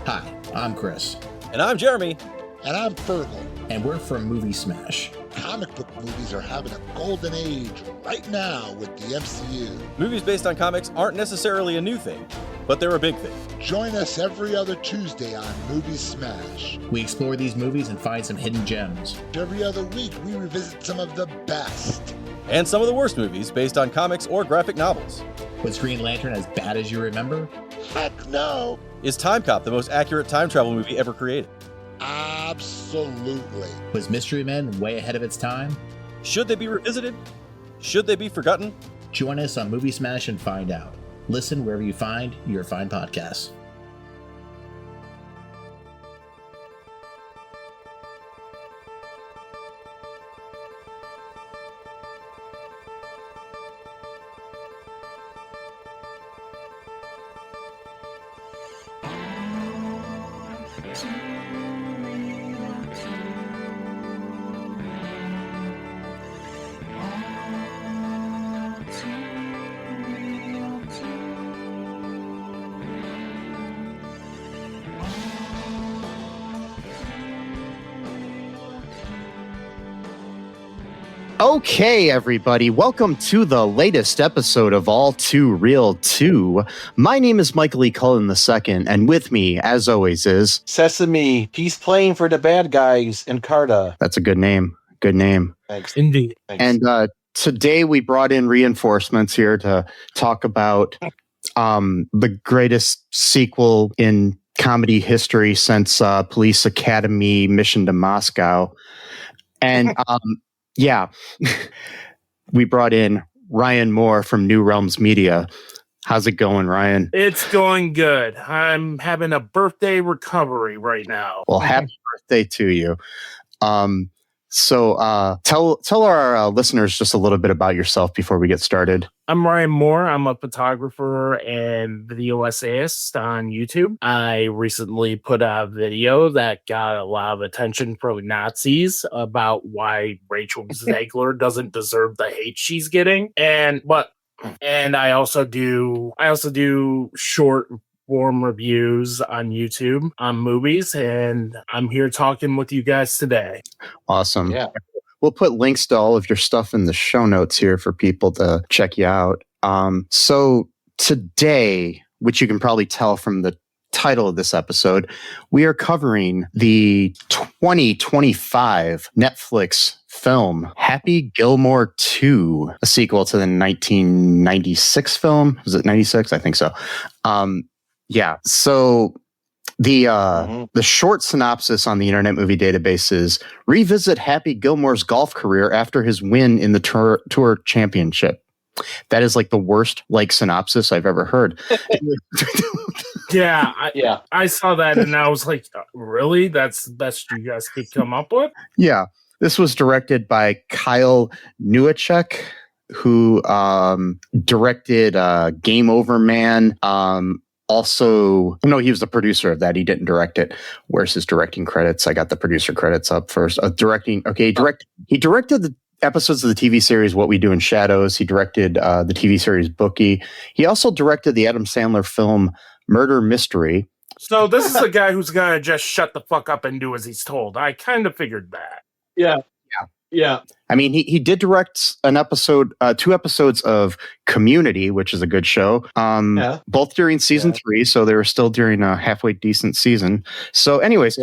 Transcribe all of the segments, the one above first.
Hi, I'm Chris. And I'm Jeremy. And I'm Fergal. And we're from Movie Smash. Comic book movies are having a golden age right now with the MCU. Movies based on comics aren't necessarily a new thing, but they're a big thing. Join us every other Tuesday on Movie Smash. We explore these movies and find some hidden gems. Every other week, we revisit some of the best. And some of the worst movies based on comics or graphic novels. Was Green Lantern as bad as you remember? Heck no! Is Time Cop the most accurate time travel movie ever created? Absolutely. Was Mystery Men way ahead of its time? Should they be revisited? Should they be forgotten? Join us on Movie Smash and find out. Listen wherever you find your fine podcasts. Okay, everybody, welcome to the latest episode of All Too Real 2. My name is Michael E. Cullen II, and with me, as always, is... Sesame. He's playing for the bad guys in Carta. That's a good name. Good name. Thanks. Indeed. Thanks. And today we brought in reinforcements here to talk about the greatest sequel in comedy history since Police Academy Mission to Moscow. And... yeah, we brought in Ryan Moore from Newrealms Media. How's it going, Ryan? It's going good. I'm having a birthday recovery right now. Well, happy birthday to you. So tell our listeners just a little bit about yourself before we get started. I'm Ryan Moore. I'm a photographer and video essayist on YouTube. I recently put out a video that got a lot of attention from Nazis about why Rachel Zegler doesn't deserve the hate she's getting. And I also do short form reviews on YouTube on movies, and I'm here talking with you guys today. Awesome. Yeah. We'll put links to all of your stuff in the show notes here for people to check you out. So today, which you can probably tell from the title of this episode, we are covering the 2025 Netflix film Happy Gilmore 2, a sequel to the 1996 film. Was it 96? I think so. Yeah. So the short synopsis on the Internet Movie Database is revisit Happy Gilmore's golf career after his win in the tour championship. That is like the worst synopsis I've ever heard. I saw that and I was like, really? That's the best you guys could come up with? Yeah. This was directed by Kyle Newacek, who directed Game Over Man. He was the producer of that. He didn't direct it. Where's his directing credits? I got the producer credits up first. Directing. Okay, he directed the episodes of the TV series What We Do in Shadows. He directed the TV series Bookie. He also directed the Adam Sandler film Murder Mystery. So this is a guy who's gonna just shut the fuck up and do as he's told. I kind of figured that. Yeah. I mean, he did direct an episode, 2 episodes of Community, which is a good show. Both during season 3, so they were still during a halfway decent season. So, anyways,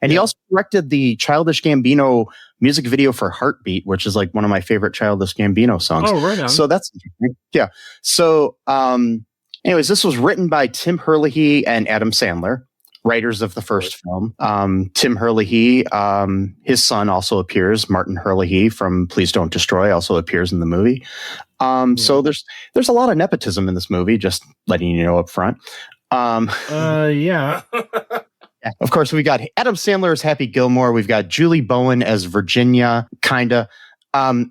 and he also directed the Childish Gambino music video for Heartbeat, which is like one of my favorite Childish Gambino songs. Oh, right on. So that's interesting. Yeah. So, anyways, this was written by Tim Herlihy and Adam Sandler, writers of the first film. Tim Herlihy, his son also appears. Martin Herlihy from Please Don't Destroy also appears in the movie. So there's a lot of nepotism in this movie, just letting you know up front. Yeah. Of course, we got Adam Sandler as Happy Gilmore. We've got Julie Bowen as Virginia, kinda.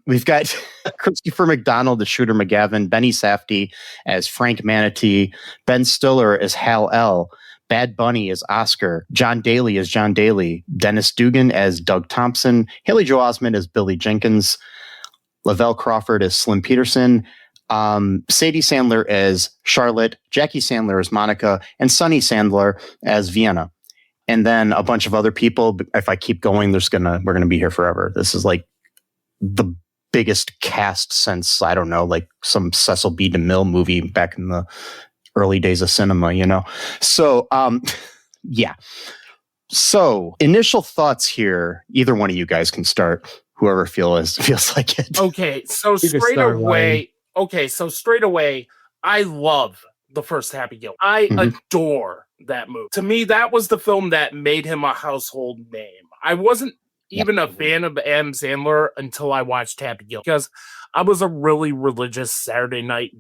We've got Christopher McDonald as Shooter McGavin, Benny Safdie as Frank Manatee, Ben Stiller as Hal L., Bad Bunny as Oscar, John Daly as John Daly, Dennis Dugan as Doug Thompson, Haley Joel Osment as Billy Jenkins, Lavelle Crawford as Slim Peterson, Sadie Sandler as Charlotte, Jackie Sandler as Monica, and Sunny Sandler as Vienna. And then a bunch of other people. If I keep going, we're gonna be here forever. This is like the biggest cast since, I don't know, like some Cecil B. DeMille movie back in the early days of cinema, you know? So, yeah. So initial thoughts here. Either one of you guys can start. Whoever feels like it. Okay, so straight away, I love the first Happy Gilmore. I adore that movie. To me, that was the film that made him a household name. I wasn't even a fan of Adam Sandler until I watched Happy Gilmore, because I was a really religious Saturday Night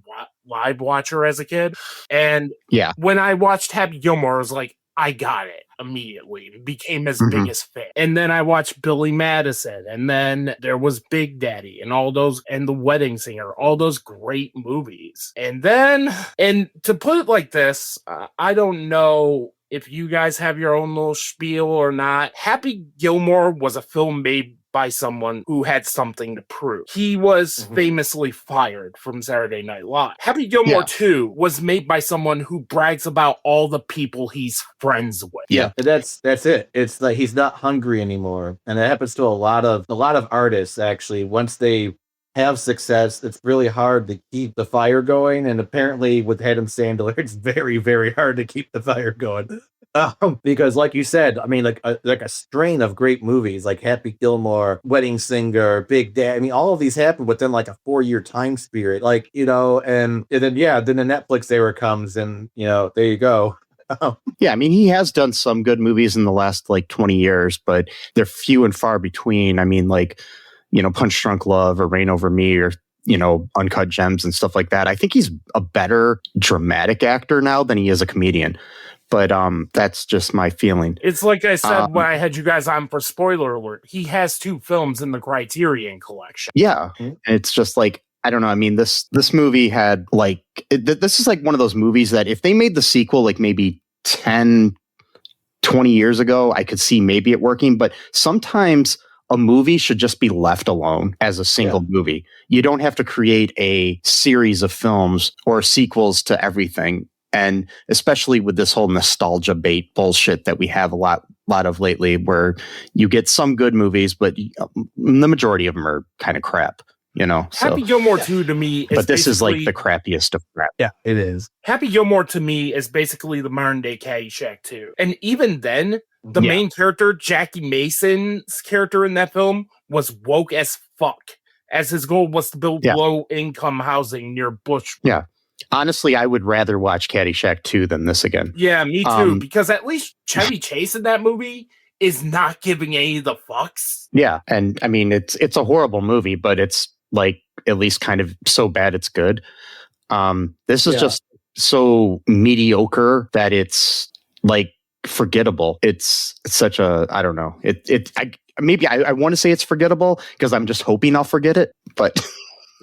Live watcher as a kid. And when I watched Happy Gilmore, I was like, I got it immediately. It became his biggest fan. And then I watched Billy Madison, and then there was Big Daddy and all those, and The Wedding Singer, all those great movies. And then, and to put it like this, I don't know if you guys have your own little spiel or not. Happy Gilmore was a film made by someone who had something to prove. He was famously fired from Saturday Night Live. Happy Gilmore 2 was made by someone who brags about all the people he's friends with. Yeah, that's it. It's like he's not hungry anymore, and it happens to a lot of artists. Actually, once they have success, it's really hard to keep the fire going. And apparently, with Adam Sandler, it's very, very hard to keep the fire going. Because, like you said, I mean, like a strain of great movies, like Happy Gilmore, Wedding Singer, Big Daddy. I mean, all of these happened within like a 4-year time period. Like, you know, and then the Netflix era comes, and you know, there you go. Yeah, I mean, he has done some good movies in the last like 20 years, but they're few and far between. I mean, like, you know, Punch Drunk Love or Reign Over Me or, you know, Uncut Gems and stuff like that. I think he's a better dramatic actor now than he is a comedian. But that's just my feeling. It's like I said when I had you guys on for spoiler alert. He has 2 films in the Criterion Collection. Yeah, it's just like, I don't know. I mean, this movie had like, this is like one of those movies that if they made the sequel like maybe 10, 20 years ago, I could see maybe it working. But sometimes a movie should just be left alone as a single movie. You don't have to create a series of films or sequels to everything. And especially with this whole nostalgia bait bullshit that we have a lot of lately, where you get some good movies, but the majority of them are kind of crap, you know? Happy Gilmore 2 to me is, but this is like the crappiest of crap. Yeah, it is. Happy Gilmore to me is basically the modern day Caddyshack 2. And even then, the main character, Jackie Mason's character in that film, was woke as fuck, as his goal was to build low-income housing near Bush. Yeah. Honestly, I would rather watch Caddyshack 2 than this again. Yeah, me too, because at least Chevy Chase in that movie is not giving any of the fucks. Yeah, and I mean, it's a horrible movie, but it's like at least kind of so bad it's good. This is just so mediocre that it's like forgettable. It's such a, I don't know. I want to say it's forgettable because I'm just hoping I'll forget it, but...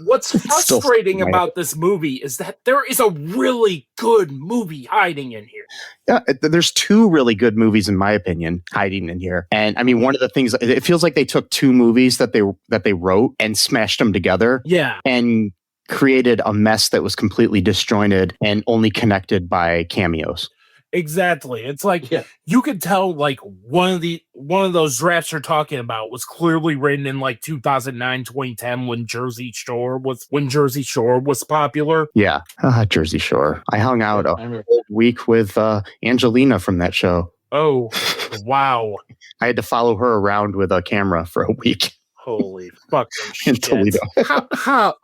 What's frustrating about this movie is that there is a really good movie hiding in here. Yeah, there's 2 really good movies, in my opinion, hiding in here. And I mean, one of the things, it feels like they took 2 movies that they wrote and smashed them together. Yeah. And created a mess that was completely disjointed and only connected by cameos. Exactly. It's like you could tell like one of those drafts you're talking about was clearly written in like 2009, 2010 when Jersey Shore was popular. Yeah. Jersey Shore. I hung out a whole week with Angelina from that show. Oh, wow. I had to follow her around with a camera for a week. Holy fucking in shit. Toledo. How?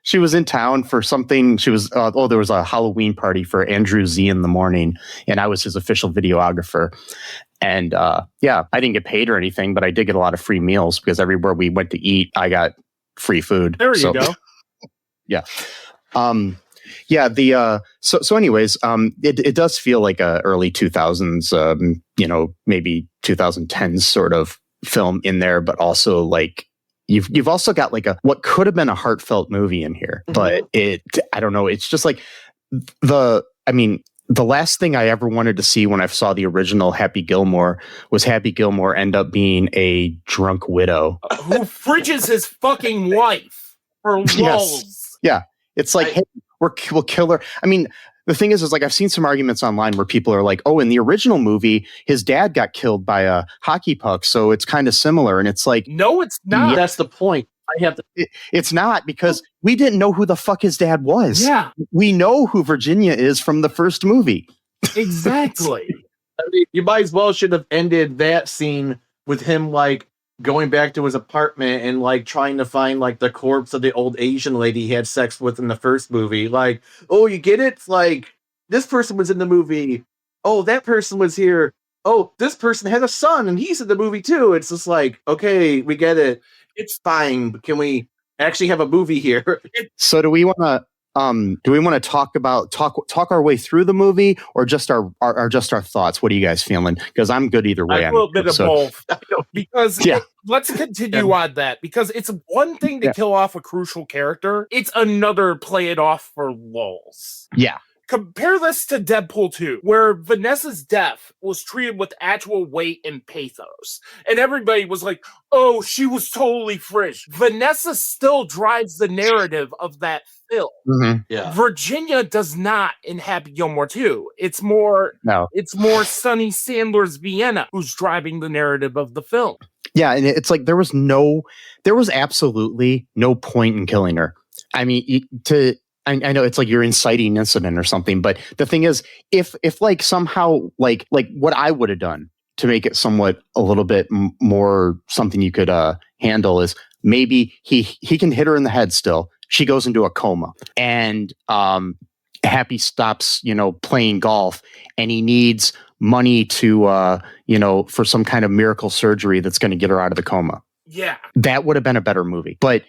She was in town for something. She was, there was a Halloween party for Andrew Z in the morning, and I was his official videographer. And I didn't get paid or anything, but I did get a lot of free meals because everywhere we went to eat, I got free food. There you go. Yeah. So anyways, it does feel like a early 2000s, maybe 2010s sort of film in there, but also like, You've also got like what could have been a heartfelt movie in here, but I don't know. It's just like the last thing I ever wanted to see when I saw the original Happy Gilmore was Happy Gilmore end up being a drunk widow who fridges his fucking wife for lulz. Yeah. It's like, hey, we'll kill her. I mean, the thing is like I've seen some arguments online where people are like, oh, in the original movie, his dad got killed by a hockey puck, so it's kind of similar. And it's like, no, it's not. Yeah. That's the point. I have to. It's not, because we didn't know who the fuck his dad was. Yeah. We know who Virginia is from the first movie. Exactly. I mean, you might as well should have ended that scene with him like going back to his apartment and like trying to find like the corpse of the old Asian lady he had sex with in the first movie. Like, oh, you get it? It's like this person was in the movie. Oh, that person was here. Oh, this person had a son and he's in the movie too. It's just like, okay, we get it. It's fine. But can we actually have a movie here? So do we want to talk our way through the movie, or just our thoughts? What are you guys feeling? Because I'm good either way. A little bit of both. Because let's continue on that, because it's one thing to kill off a crucial character. It's another play it off for lulz. Yeah. Compare this to Deadpool 2, where Vanessa's death was treated with actual weight and pathos. And everybody was like, oh, she was totally fresh. Vanessa still drives the narrative of that film. Mm-hmm. Yeah. Virginia does not in Happy Gilmore 2. It's more Sonny Sandler's Vienna who's driving the narrative of the film. Yeah, and it's like there was absolutely no point in killing her. I mean, I know it's like you're inciting incident or something, but the thing is, if like somehow like what I would have done to make it somewhat a little bit more something you could handle is maybe he can hit her in the head still. She goes into a coma, and Happy stops, playing golf, and he needs money to for some kind of miracle surgery that's going to get her out of the coma. Yeah. That would have been a better movie. But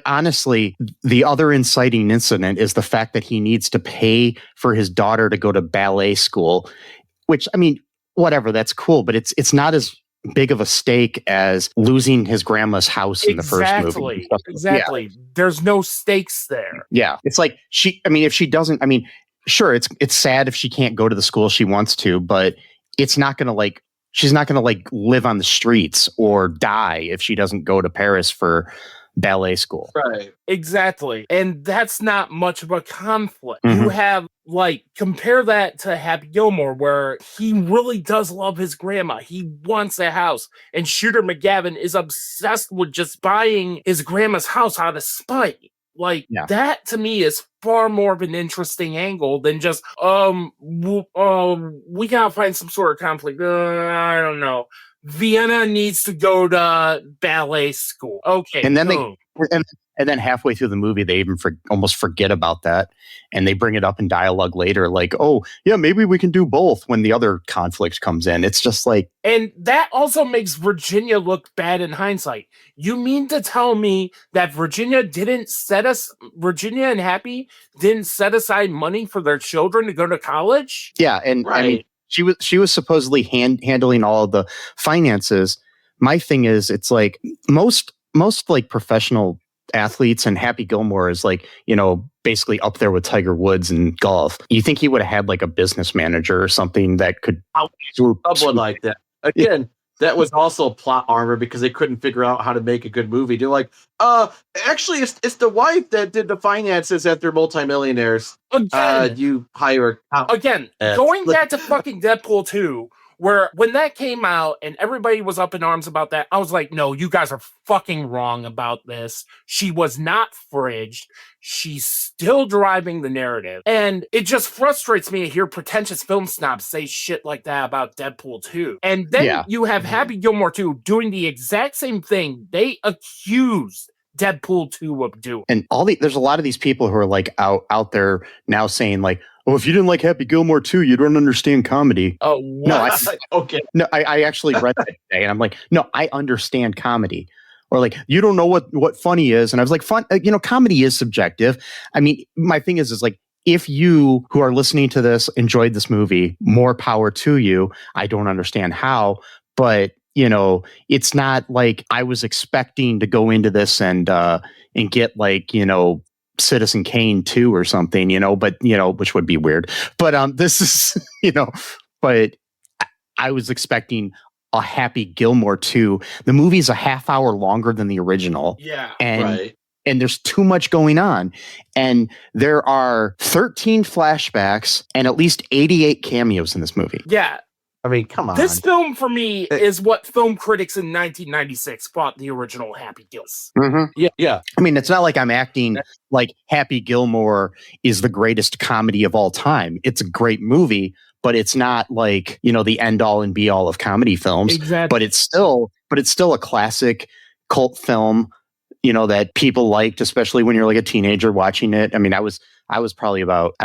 honestly, the other inciting incident is the fact that he needs to pay for his daughter to go to ballet school, which, I mean, whatever, that's cool, but it's not as big of a stake as losing his grandma's house in the first movie. Exactly. Yeah. There's no stakes there. Yeah. It's like if she doesn't, I mean, sure, it's sad if she can't go to the school she wants to, but it's not going to she's not going to live on the streets or die if she doesn't go to Paris for ballet school. Right. Exactly. And that's not much of a conflict. Mm-hmm. You have compare that to Happy Gilmore, where he really does love his grandma. He wants a house. And Shooter McGavin is obsessed with just buying his grandma's house out of spite. That to me is far more of an interesting angle than just we gotta find some sort of conflict. I don't know. Vienna needs to go to ballet school. Okay, and then and then halfway through the movie, they even almost forget about that, and they bring it up in dialogue later, like, "Oh, yeah, maybe we can do both." When the other conflict comes in, it's just like, and that also makes Virginia look bad in hindsight. You mean to tell me that Virginia and Happy didn't set aside money for their children to go to college? Yeah, and right. I mean, she was supposedly handling all of the finances. My thing is, it's like most like professional athletes, and Happy Gilmore is basically up there with Tiger Woods in golf. You think he would have had like a business manager or something that could someone like that. Again, that was also plot armor because they couldn't figure out how to make a good movie. They're like, actually, it's the wife that did the finances at their multimillionaires. Again, you hire going back to fucking Deadpool 2, where when that came out and everybody was up in arms about that, I was like, no, you guys are fucking wrong about this. She was not fridged. She's still driving the narrative. And it just frustrates me to hear pretentious film snobs say shit like that about Deadpool 2. And then you have Happy Gilmore 2 doing the exact same thing they accused Deadpool 2 of doing. And there's a lot of these people who are out there now saying like, oh, if you didn't like Happy Gilmore 2, you don't understand comedy. Oh, what? No, I actually read that today, and I'm like, no, I understand comedy. Or like, you don't know what funny is. And I was like, comedy is subjective. I mean, my thing is like, if you who are listening to this enjoyed this movie, more power to you. I don't understand how, but it's not like I was expecting to go into this and get Citizen Kane 2 or something, but which would be weird. But this is, but I was expecting a Happy Gilmore 2. The movie's a half hour longer than the original. Yeah. And right. and there's too much going on. And there are 13 flashbacks and at least 88 cameos in this movie. Yeah. I mean, come on. This film for me is what film critics in 1996 thought the original Happy Gilmore. Yeah. I mean, it's not like I'm acting like Happy Gilmore is the greatest comedy of all time. It's a great movie, but it's not like, the end all and be all of comedy films. Exactly. But it's still a classic cult film, that people liked, especially when you're like a teenager watching it. I mean, I was probably about,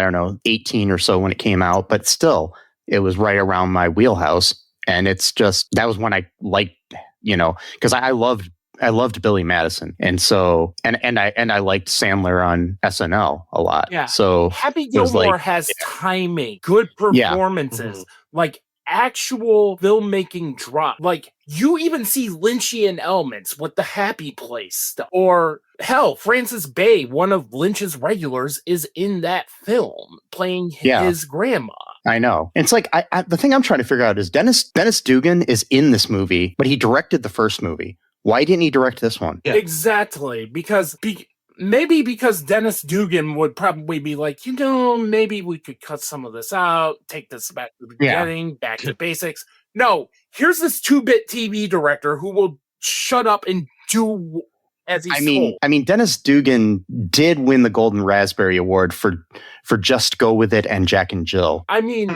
18 or so when it came out, but still it was right around my wheelhouse. And it's just, that was when I liked, because I loved Billy Madison. And so, and I liked Sandler on SNL a lot. Yeah. So Happy Gilmore has timing, good performances, like actual filmmaking drop. Like you even see Lynchian elements with the Happy Place stuff. Or hell, Francis Bay, one of Lynch's regulars, is in that film playing his grandma. I know. It's like the thing I'm trying to figure out is Dennis Dugan is in this movie, but he directed the first movie. Why didn't he direct this one? Yeah. Exactly. Because maybe because Dennis Dugan would probably be like, maybe we could cut some of this out, take this back to the beginning, back to basics. No, here's this 2-bit TV director who will shut up and do as he's told. I mean, Dennis Dugan did win the Golden Raspberry Award for Just Go With It and Jack and Jill. I mean,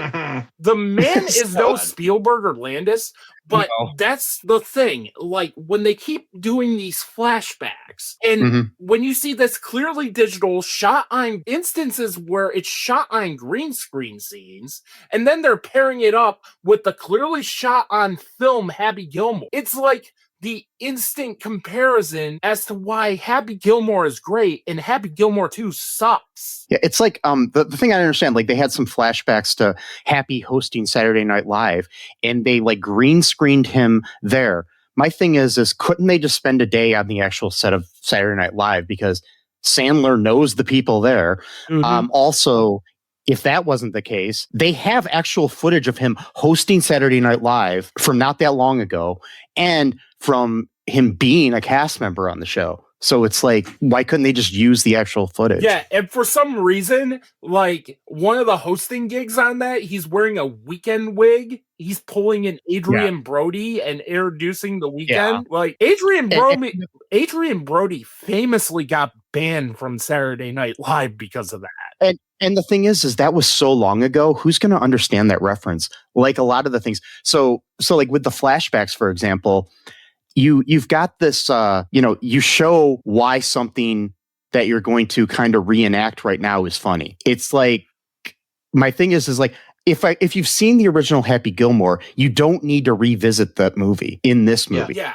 the man is no Spielberg or Landis, but that's the thing. Like, when they keep doing these flashbacks, and when you see this clearly digital shot on instances where it's shot on green screen scenes, and then they're pairing it up with the clearly shot on film Happy Gilmore, it's like the instant comparison as to why Happy Gilmore is great and Happy Gilmore 2 sucks. Yeah, it's like the thing I understand, like they had some flashbacks to Happy hosting Saturday Night Live, and they like green screened him there. My thing is couldn't they just spend a day on the actual set of Saturday Night Live, because Sandler knows the people there. Also, if that wasn't the case, they have actual footage of him hosting Saturday Night Live from not that long ago, and from him being a cast member on the show. So it's like, why couldn't they just use the actual footage? Yeah, and for some reason, like one of the hosting gigs on that, he's wearing a Weekend wig. He's pulling an Adrian Brody and introducing the Weekend. Like Adrian Brody famously got banned from Saturday Night Live because of that. And the thing is that was so long ago. Who's going to understand that reference? Like a lot of the things. So like with the flashbacks, for example, you've got this, you show why something that you're going to kind of reenact right now is funny. It's like, my thing is like, if you've seen the original Happy Gilmore, you don't need to revisit that movie in this movie. Yeah.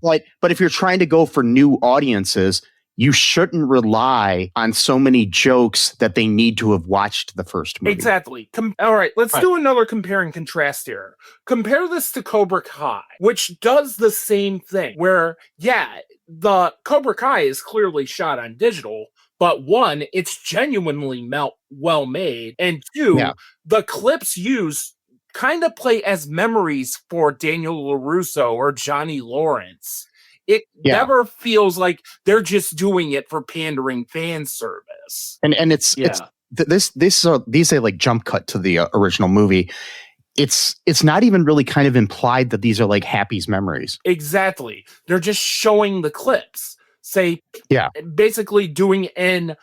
But if you're trying to go for new audiences, you shouldn't rely on so many jokes that they need to have watched the first movie. Exactly. All right, let's do another compare and contrast here. Compare this to Cobra Kai, which does the same thing, where, the Cobra Kai is clearly shot on digital, but one, it's genuinely well made, and two, the clips used kind of play as memories for Daniel LaRusso or Johnny Lawrence. It never feels like they're just doing it for pandering fan service. And these are like jump cut to the original movie. It's not even really kind of implied that these are like Happy's memories. Exactly. They're just showing the clips. Basically doing an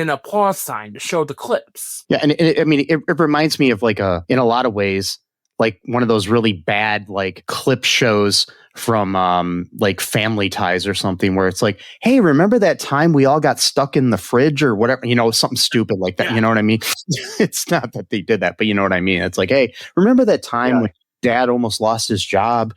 applause sign to show the clips. Yeah, and it reminds me of like in a lot of ways, like one of those really bad like clip shows from like Family Ties or something, where it's like, hey, remember that time we all got stuck in the fridge or whatever, something stupid like that. You know what I mean? It's not that they did that, but you know what I mean? It's like, hey, remember that time when Dad almost lost his job?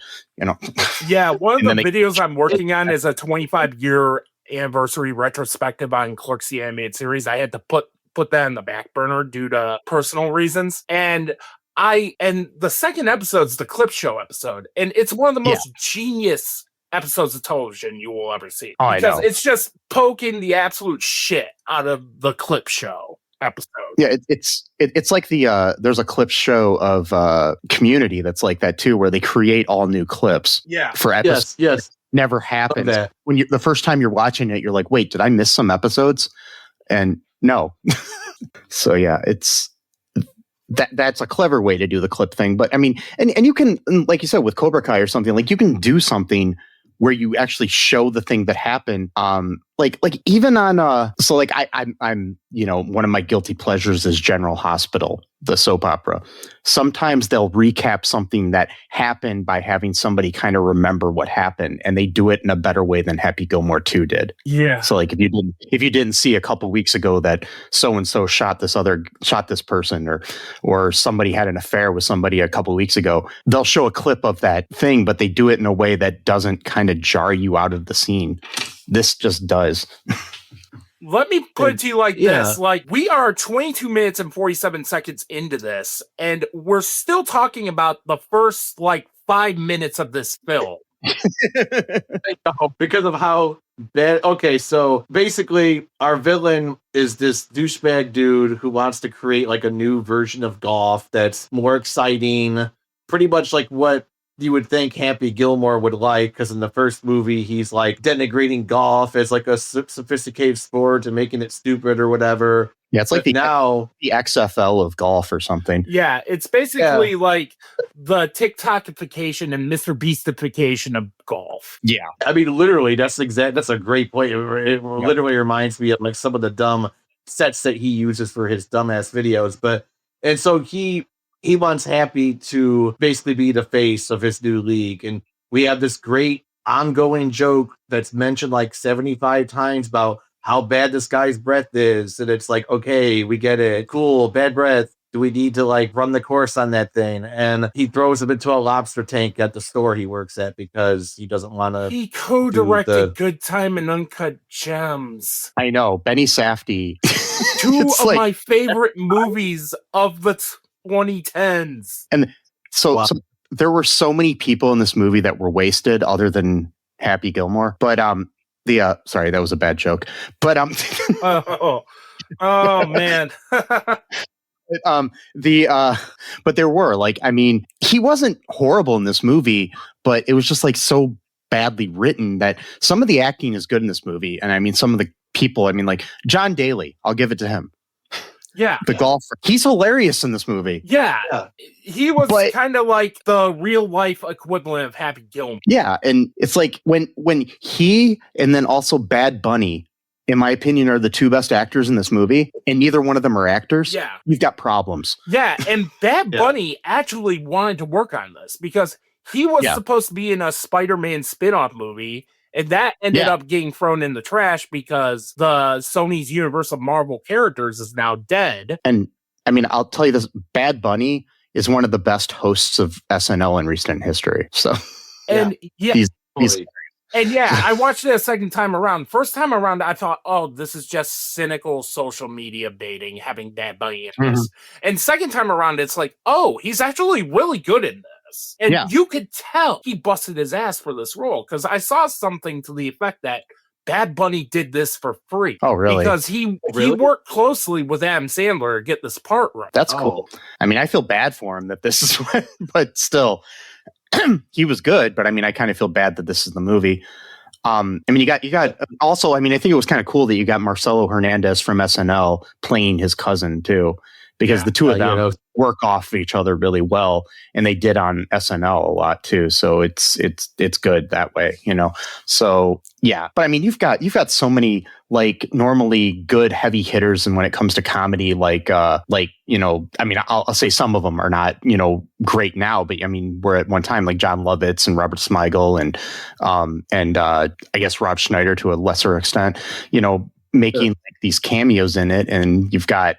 Yeah, one of the videos I'm working on is a 25-year anniversary retrospective on Clerks the Animated Series. I had to put that on the back burner due to personal reasons. And the second episode's the clip show episode, and it's one of the most genius episodes of television you will ever see. Because it's just poking the absolute shit out of the clip show episode. Yeah, it's like there's a clip show of Community that's like that too, where they create all new clips for episodes. Yes. never happens. that. When the first time you're watching it, you're like, wait, did I miss some episodes? And no. So yeah, it's that's a clever way to do the clip thing. But I mean, and you can, like you said, with Cobra Kai or something, like you can do something where you actually show the thing that happened. Like even on so like I'm one of my guilty pleasures is General Hospital, the soap opera. Sometimes they'll recap something that happened by having somebody kind of remember what happened, and they do it in a better way than Happy Gilmore 2 did. Yeah. So like if you didn't see a couple weeks ago that so and so shot this person, or somebody had an affair with somebody a couple weeks ago, they'll show a clip of that thing, but they do it in a way that doesn't kind of jar you out of the scene. This just does. Let me put it to you like this. Like, we are 22 minutes and 47 seconds into this, and we're still talking about the first, 5 minutes of this film. Because of how bad. Okay, so basically, our villain is this douchebag dude who wants to create a new version of golf that's more exciting, pretty much like what you would think Happy Gilmore would like, because in the first movie he's denigrating golf as a sophisticated sport and making it stupid or whatever. Yeah, it's like the XFL of golf or something. Yeah, it's basically like the TikTokification and Mr. Beastification of golf. Yeah, I mean, literally, that's a great point. It literally reminds me of some of the dumb sets that he uses for his dumbass videos. And so he wants Happy to basically be the face of his new league. And we have this great ongoing joke that's mentioned 75 times about how bad this guy's breath is. And it's okay, we get it. Cool, bad breath. Do we need to run the course on that thing? And he throws him into a lobster tank at the store he works at because he doesn't want to. He co-directed Good Time and Uncut Gems. I know, Benny Safdie. Two of my favorite movies of the 2010s. And so there were so many people in this movie that were wasted other than Happy Gilmore. But sorry, that was a bad joke. But oh man. But there were he wasn't horrible in this movie, but it was just so badly written that some of the acting is good in this movie. And I mean, some of the people, John Daly, I'll give it to him. Yeah. The golfer. He's hilarious in this movie. Yeah. He was kind of like the real life equivalent of Happy Gilmore. Yeah. And it's when he and then also Bad Bunny, in my opinion, are the two best actors in this movie, and neither one of them are actors. Yeah. You've got problems. Yeah. And Bad Bunny actually wanted to work on this because he was supposed to be in a Spider-Man spin-off movie. And that ended up getting thrown in the trash because the Sony's Universal Marvel characters is now dead. And I mean, I'll tell you this, Bad Bunny is one of the best hosts of SNL in recent history. So, and he's I watched it a second time around. First time around, I thought, oh, this is just cynical social media baiting, having Bad Bunny in this. And second time around, it's oh, he's actually really good in this. And you could tell he busted his ass for this role because I saw something to the effect that Bad Bunny did this for free. Oh, really? Because he worked closely with Adam Sandler to get this part right. That's cool. I mean, I feel bad for him that this is but still, he was good. But I mean, I kind of feel bad that this is the movie. I mean, you got also, I mean, I think it was kind of cool that you got Marcelo Hernandez from SNL playing his cousin too, because the two of them work off of each other really well, and they did on SNL a lot too. So it's good that way, So yeah, but I mean, you've got so many normally good heavy hitters, and when it comes to comedy, I mean, I'll say some of them are not great now, but I mean, we're at one time John Lovitz and Robert Smigel and I guess Rob Schneider to a lesser extent, making these cameos in it, and you've got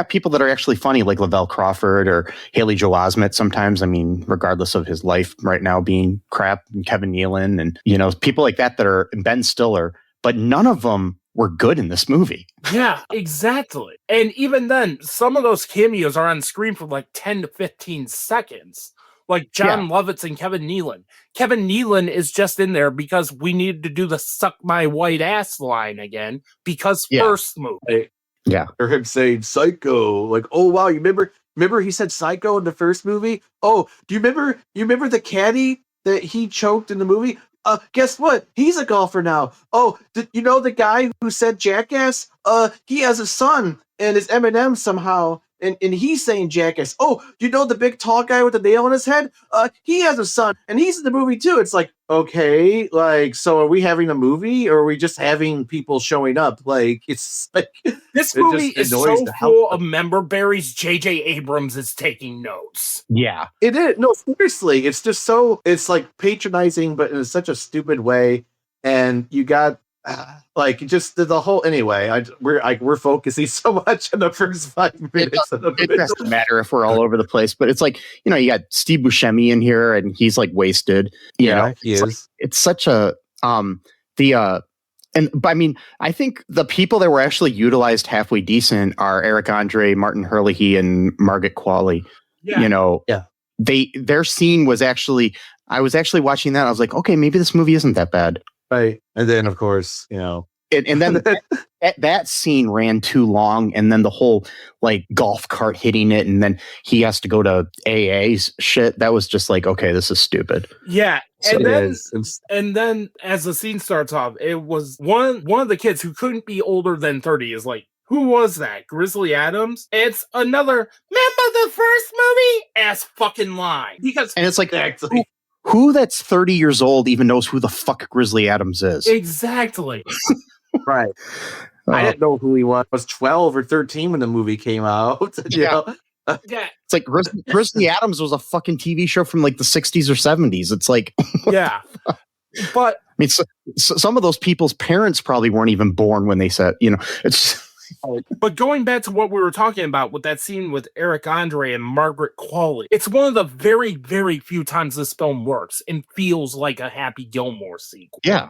people that are actually funny, like Lavelle Crawford or Haley Joel Osment sometimes. I mean, regardless of his life right now being crap, and Kevin Nealon and, people like that are Ben Stiller, but none of them were good in this movie. Yeah, exactly. And even then, some of those cameos are on screen for 10 to 15 seconds. Like John Lovitz and Kevin Nealon. Kevin Nealon is just in there because we needed to do the suck my white ass line again because first movie. Yeah. Or him saying psycho. Oh wow, you remember he said psycho in the first movie? Oh, do you remember the caddy that he choked in the movie? guess what? He's a golfer now. Oh, you know the guy who said jackass? He has a son, and it's Eminem somehow. And he's saying jackass. Oh, you know the big tall guy with the nail in his head? He has a son, and he's in the movie too. It's like, okay, like, so are we having a movie, or are we just having people showing up? Like, it's like this it movie just is annoys so the hell full out of member berries. J.J. Abrams is taking notes. Yeah. It is. No, seriously. It's just so, it's like patronizing, but in such a stupid way. And you got like just the whole, anyway, we're focusing so much on the first 5 minutes of the It movie. doesn't matter if we're all over the place, but it's like, you know, you got Steve Buscemi in here and he's like wasted. You know, He it's is. like, it's such a, but I mean, I think the people that were actually utilized halfway decent are Eric Andre, Martin Herlihy, and Margaret Qualley. Yeah. You know, Yeah. Their scene was actually, I was actually watching that. I was like, okay, maybe this movie isn't that bad. Right. And then, of course, you know. And then that scene ran too long. And then the whole like golf cart hitting it. And then he has to go to AA's shit. That was just like, okay, this is stupid. Yeah. So And then as the scene starts off, it was one of the kids who couldn't be older than 30 is like, who was that? Grizzly Adams? It's another, remember the first movie? Ass fucking line. Because And it's like, Exactly. who that's 30 years old even knows who the fuck Grizzly Adams is? exactly. Right. I didn't know who he was. I was 12 or 13 when the movie came out. You Yeah. know? Yeah. It's like Grizzly Adams was a fucking TV show from like the 60s or 70s. It's like, Yeah. But I mean, so some of those people's parents probably weren't even born when they said, you know, it's But going back to what we were talking about with that scene with Eric Andre and Margaret Qualley, it's one of the very, very few times this film works and feels like a Happy Gilmore sequel. yeah.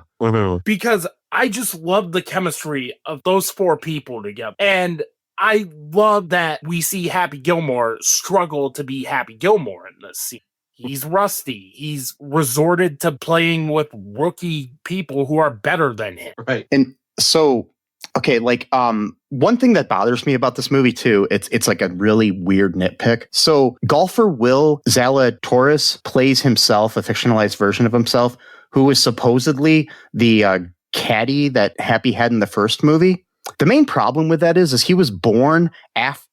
Because I just love the chemistry of those four people together. And I love that we see Happy Gilmore struggle to be Happy Gilmore in this scene. He's rusty. He's resorted to playing with rookie people who are better than him. Right. And so, okay, like one thing that bothers me about this movie too, it's like a really weird nitpick. So golfer Will Zalatoris plays himself, a fictionalized version of himself, who is supposedly the caddy that Happy had in the first movie. The main problem with that is he was born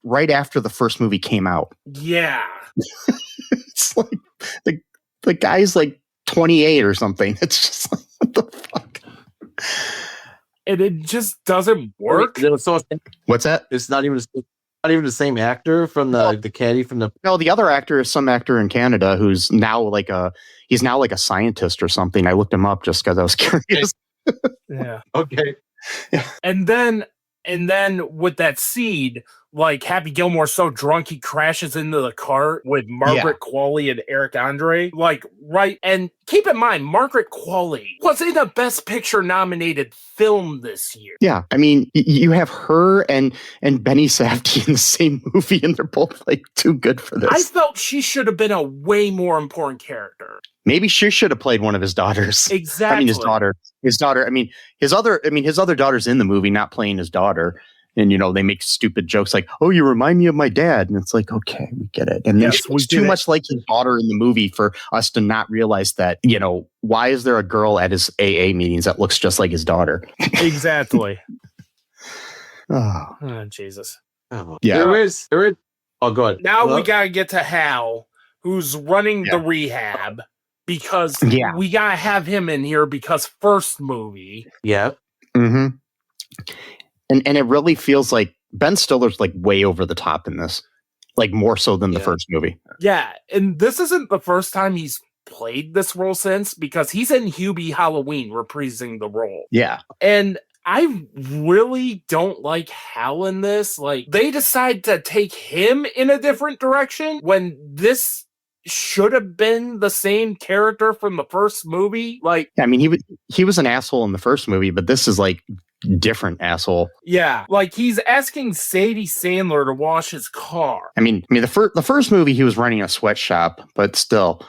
right after the first movie came out. Yeah. It's like the guy's like 28 or something. It's just like, what the fuck? And it just doesn't work. So What's that? it's not even the same actor from the caddy from the. No, the other actor is some actor in Canada who's now like a scientist or something. I looked him up just because I was curious. Yeah. Okay. And then with that seed, like Happy Gilmore's so drunk he crashes into the cart with Margaret Qualley and Eric Andre. Like, right. And keep in mind, Margaret Qualley was in a Best Picture nominated film this year. Yeah, I mean, you have her and Benny Safdie in the same movie, and they're both like too good for this. I felt she should have been a way more important character. Maybe she should have played one of his daughters. Exactly. I mean, his daughter. I mean, his other daughter's in the movie, not playing his daughter. And, you know, they make stupid jokes like, oh, you remind me of my dad. And it's like, okay, we get it. And then Yes, she looks we get too it. much like his daughter in the movie for us to not realize that, you know, why is there a girl at his AA meetings that looks just like his daughter? Exactly. Oh, Oh, Jesus. Oh, Yeah. There is. Oh, go ahead. Now Hello? we got to get to Hal, who's running the rehab, because we got to have him in here because first movie. Yeah. mm-hmm. And it really feels like Ben Stiller's like way over the top in this, like more so than the first movie. Yeah, and this isn't the first time he's played this role since, because he's in Hubie Halloween reprising the role. Yeah. And I really don't like Hal in this. Like, they decide to take him in a different direction when this should have been the same character from the first movie. Like, I mean, he was an asshole in the first movie, but this is like different asshole. yeah, like he's asking Sadie Sandler to wash his car. I mean, the first movie he was running a sweatshop, but still,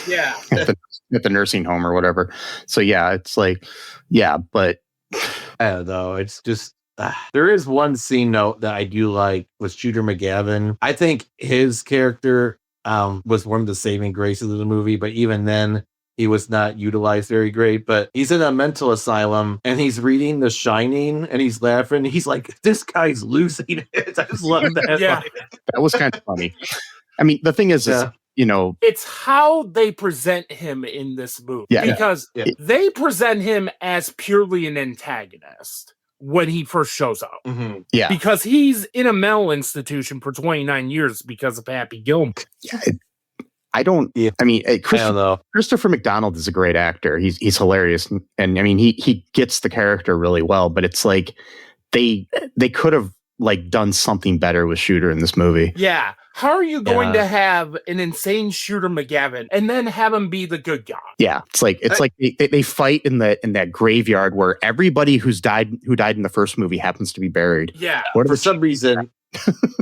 Yeah. at the nursing home or whatever. So yeah, it's like, yeah, but I don't know. It's just there is one scene note that I do like with Shooter McGavin. I think his character was one of the saving graces of the movie, but even then, he was not utilized very great, but he's in a mental asylum and he's reading The Shining and he's laughing. He's like, this guy's losing it. I just love that. Yeah. line. That was kind of funny. I mean, the thing is, Yeah. It's how they present him in this movie. Yeah. Because Yeah. they present him as purely an antagonist when he first shows up. Mhm. yeah. Because he's in a mental institution for 29 years because of Happy Gilmore. I don't. Yeah. I mean, I don't know. Christopher McDonald is a great actor. He's hilarious, and I mean, he gets the character really well. But it's like they could have like done something better with Shooter in this movie. Yeah. How are you going Yeah. to have an insane Shooter McGavin and then have him be the good guy? Yeah, it's like they fight in that graveyard where everybody who died in the first movie happens to be buried. Yeah. What are For the some reason,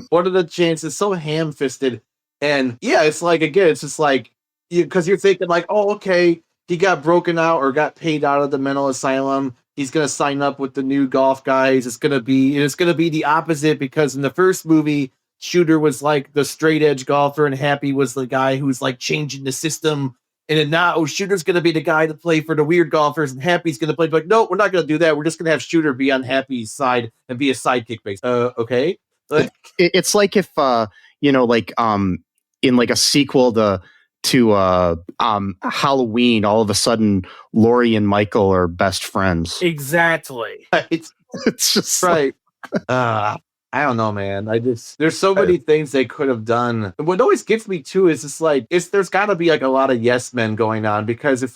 what are the chances? So ham-fisted. And yeah, it's like, again, it's just like, because you're thinking like, oh, okay, he got broken out or got paid out of the mental asylum. He's going to sign up with the new golf guys. It's going to be the opposite, because in the first movie, Shooter was like the straight edge golfer and Happy was the guy who's like changing the system. And then now Shooter's going to be the guy to play for the weird golfers and Happy's going to play. Like, no, we're not going to do that. We're just going to have Shooter be on Happy's side and be a sidekick base. Okay. Like, It's like if in like a sequel to Halloween, all of a sudden Laurie and Michael are best friends. Exactly. it's It's just right. I don't know, man. There's so many things they could have done. What always gets me too is it's like, there's got to be like a lot of yes men going on, because if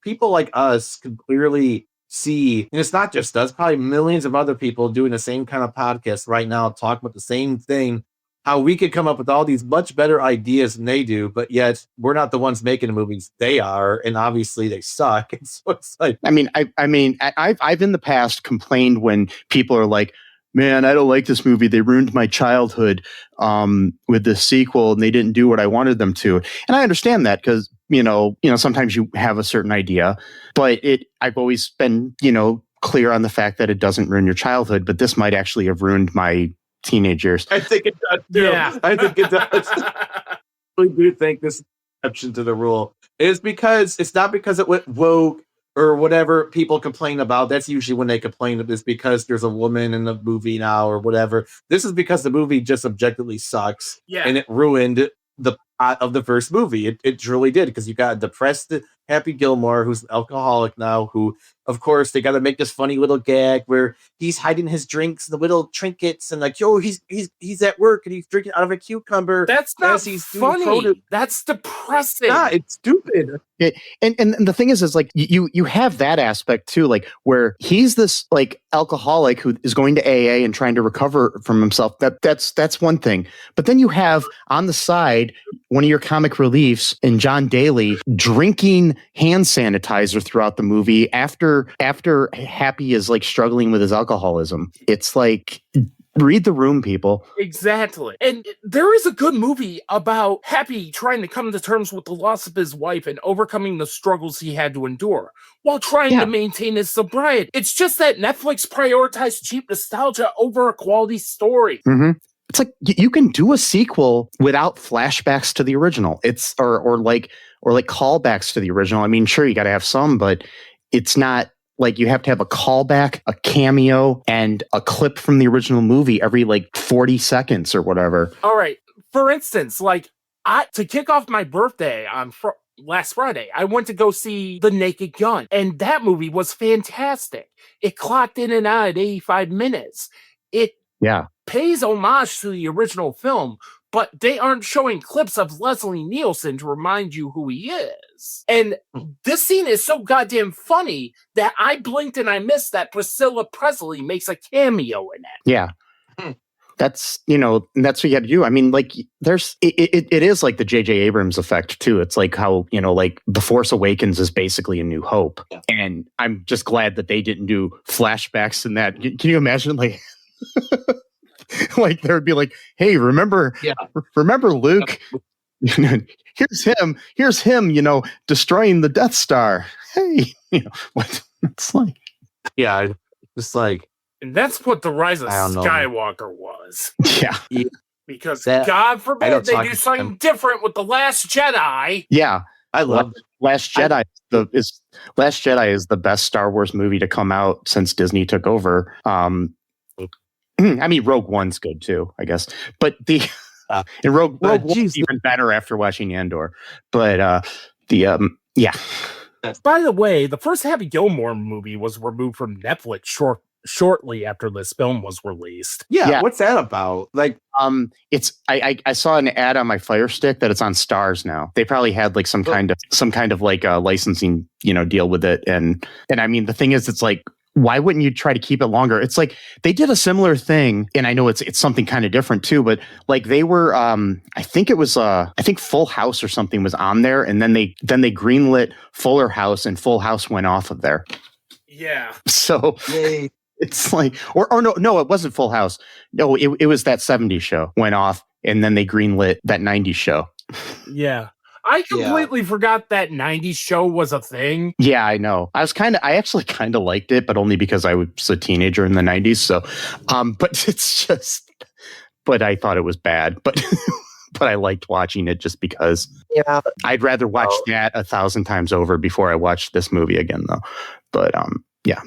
people like us could clearly see, and it's not just us, probably millions of other people doing the same kind of podcast right now, talking about the same thing, how we could come up with all these much better ideas than they do, but yet we're not the ones making the movies. They are, and obviously they suck. And so it's like, I've in the past complained when people are like, man, I don't like this movie. They ruined my childhood with the sequel, and they didn't do what I wanted them to. And I understand that, because sometimes you have a certain idea, but I've always been clear on the fact that it doesn't ruin your childhood. But this might actually have ruined my teenage years. I think it does too. Yeah. I think it does. I really do think this is an exception to the rule. It's not because it went woke or whatever people complain about. That's usually when they complain, is because there's a woman in the movie now or whatever. This is because the movie just objectively sucks. Yeah. And it ruined the plot of the first movie. It truly did, because you got a depressed Happy Gilmore, who's an alcoholic now, who, of course, they got to make this funny little gag where he's hiding his drinks, the little trinkets, and like, yo, he's at work and he's drinking out of a cucumber. That's not as he's doing funny. That's depressing. Nah, it's stupid. And the thing is like you have that aspect too, like where he's this like alcoholic who is going to AA and trying to recover from himself. That's one thing. But then you have on the side one of your comic reliefs in John Daly drinking hand sanitizer throughout the movie after Happy is like struggling with his alcoholism. It's like, read the room, people. Exactly. And there is a good movie about Happy trying to come to terms with the loss of his wife and overcoming the struggles he had to endure while trying to maintain his sobriety. It's just that Netflix prioritized cheap nostalgia over a quality story. Mm-hmm. It's like you can do a sequel without flashbacks to the original. It's or like callbacks to the original. I mean, sure, you got to have some, but it's not like you have to have a callback, a cameo, and a clip from the original movie every like 40 seconds or whatever. All right. For instance, like to kick off my birthday on last Friday, I went to go see The Naked Gun, and that movie was fantastic. It clocked in and out at 85 minutes. It pays homage to the original film, but they aren't showing clips of Leslie Nielsen to remind you who he is. And this scene is so goddamn funny that I blinked and I missed that Priscilla Presley makes a cameo in it. Yeah. That's, that's what you got to do. I mean, like it is like the J.J. Abrams effect too. It's like how, like The Force Awakens is basically A New Hope. Yeah. And I'm just glad that they didn't do flashbacks in that. Can you imagine like... like there would be like, hey, remember Luke? here's him, destroying the Death Star. Hey, what it's like. Yeah, just like, and that's what the Rise of Skywalker was. Yeah. Because God forbid they do something different with The Last Jedi. Yeah. I love it. Last Jedi is the best Star Wars movie to come out since Disney took over. I mean, Rogue One's good too, I guess. But and Rogue One's even better after watching Andor. But yeah. By the way, the first Happy Gilmore movie was removed from Netflix shortly after this film was released. Yeah, what's that about? Like, it's I saw an ad on my Fire Stick that it's on Stars now. They probably had like some kind of like a licensing, deal with it. And I mean, the thing is, it's like, why wouldn't you try to keep it longer? It's like they did a similar thing, and I know it's something kind of different too, but like they were I think Full House or something was on there, and then they greenlit Fuller House, and Full House went off of there. Yeah. So it's like, or no, it wasn't Full House. No, it was that 70s show went off, and then they greenlit that 90s show. Yeah. I completely forgot that 90s show was a thing. Yeah, I know. I actually kind of liked it, but only because I was a teenager in the 90s. So, but it's just, but I thought it was bad, but I liked watching it just because. Yeah. I'd rather watch that 1,000 times over before I watch this movie again, though. But, yeah.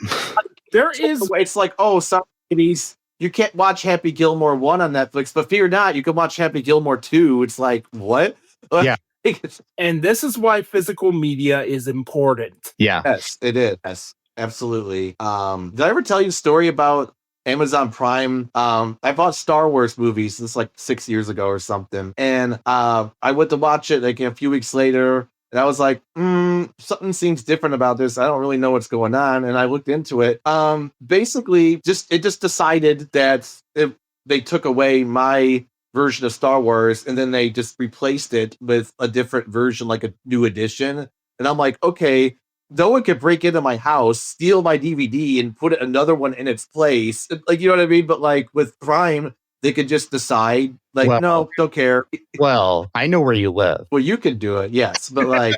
It's like, sorry, ladies, you can't watch Happy Gilmore 1 on Netflix, but fear not, you can watch Happy Gilmore 2. It's like, what? Yeah. And this is why physical media is important. Yeah. Yes, it is. Yes, absolutely. Did I ever tell you a story about Amazon Prime? I bought Star Wars movies this like 6 years ago or something. And I went to watch it like a few weeks later. And I was like, something seems different about this. I don't really know what's going on. And I looked into it. Basically, it just decided that they took away my version of Star Wars, and then they just replaced it with a different version, like a new edition. And I'm like, okay, no one could break into my house, steal my DVD, and put another one in its place. Like, you know what I mean? But like with Prime, they could just decide, like, no, don't care. Well, I know where you live. Well, you can do it, yes, but like,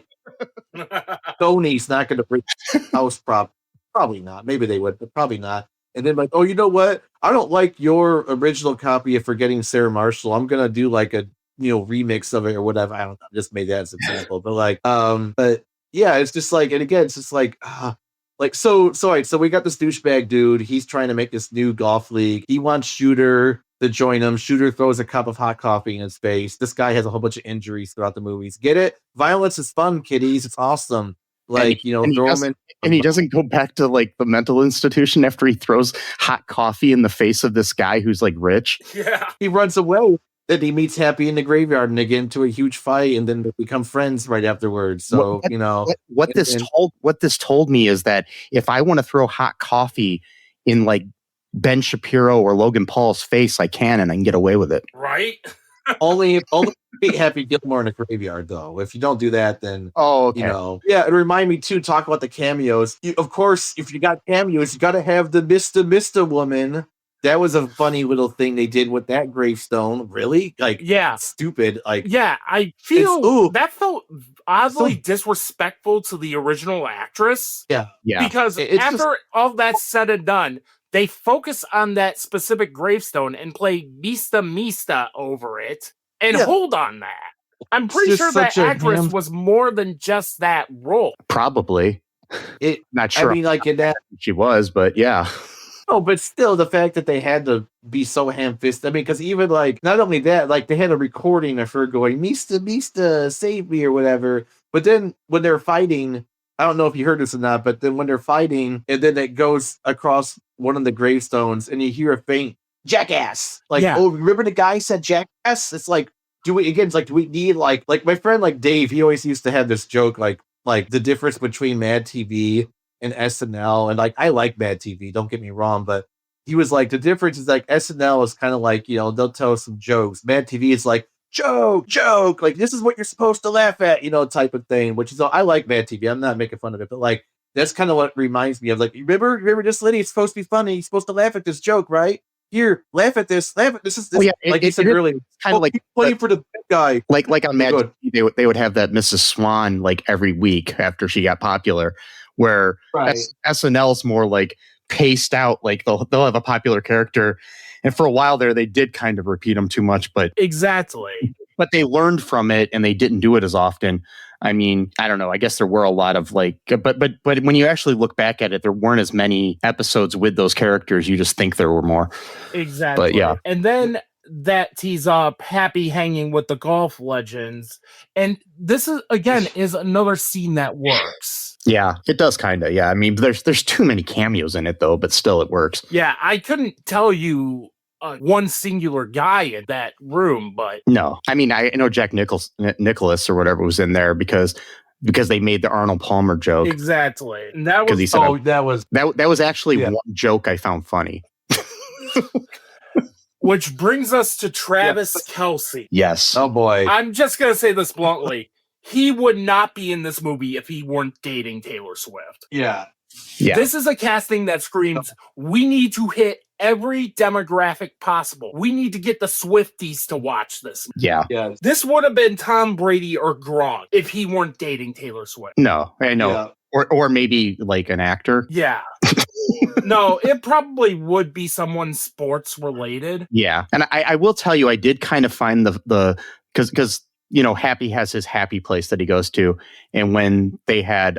Sony's not going to break the house. Probably not. Maybe they would, but probably not. And then like, oh, you know what? I don't like your original copy of Forgetting Sarah Marshall. I'm gonna do like a remix of it or whatever. I don't know. I just made that as an example. But like, but yeah, it's just like, and again, it's just like, so all right. So we got this douchebag dude. He's trying to make this new golf league. He wants Shooter to join him. Shooter throws a cup of hot coffee in his face. This guy has a whole bunch of injuries throughout the movies. Get it? Violence is fun, kiddies. It's awesome. Like, throw him in. And he doesn't go back to like the mental institution after he throws hot coffee in the face of this guy who's like rich. Yeah. He runs away. Then he meets Happy in the graveyard and they get into a huge fight, and then they become friends right afterwards. So, what this told me is that if I want to throw hot coffee in like Ben Shapiro or Logan Paul's face, I can, and I can get away with it. Right? only Happy Gilmore in a graveyard, though. If you don't do that, then okay. Yeah. It reminded me too. Talk about the cameos. Of course, if you got cameos, you got to have the Mr. Woman. That was a funny little thing they did with that gravestone. Really, like, stupid. Like, yeah, I feel that felt oddly disrespectful to the original actress. Yeah. Because after all that's said and done, they focus on that specific gravestone and play Mista over it and hold on that. I'm pretty sure that actress was more than just that role. Probably. Not sure. I mean, like in that she was, but yeah. Oh, but still, the fact that they had to be so ham-fisted. I mean, because even like, not only that, like they had a recording of her going, Mista, save me or whatever. But then when they're fighting, I don't know if you heard this or not, but then when they're fighting, and then it goes across one of the gravestones, and you hear a faint jackass. Like, oh, remember the guy said jackass? It's like, do we need like my friend like Dave? He always used to have this joke like the difference between Mad TV and SNL, and like I like Mad TV. Don't get me wrong, but he was like, the difference is like SNL is kind of like, they'll tell some jokes. Mad TV is like joke, like this is what you're supposed to laugh at, type of thing. Which is, I like Mad TV. I'm not making fun of it, but like that's kind of what reminds me of like, remember this lady? It's supposed to be funny. You're supposed to laugh at this joke, right? Here, laugh at this. This is like you said earlier. Kind of like playing for the big guy. Like on Mad TV, they would have that Mrs. Swan like every week after she got popular, where SNL's more like paced out. Like they'll have a popular character, and for a while there, they did kind of repeat them too much, but exactly. But they learned from it, and they didn't do it as often. I mean, I don't know. I guess there were a lot of like, but when you actually look back at it, there weren't as many episodes with those characters. You just think there were more. Exactly. But yeah. And then that tees up Happy hanging with the golf legends. And this is another scene that works. Yeah, it does kind of. Yeah, I mean, there's too many cameos in it though, but still it works. Yeah, I couldn't tell you one singular guy in that room, but no, I mean, I know Jack Nicholas or whatever was in there because they made the Arnold Palmer joke. Exactly. And that was that was actually one joke I found funny. Which brings us to Travis Kelce. Yes. Oh boy. I'm just gonna say this bluntly. He would not be in this movie if he weren't dating Taylor Swift. Yeah. This is a casting that screams, we need to hit every demographic possible. We need to get the Swifties to watch this. Yeah. This would have been Tom Brady or Gronk if he weren't dating Taylor Swift. No, I know. Yeah. Or maybe like an actor. Yeah. No, it probably would be someone sports related. Yeah. And I will tell you, I did kind of find the because Happy has his happy place that he goes to. And when they had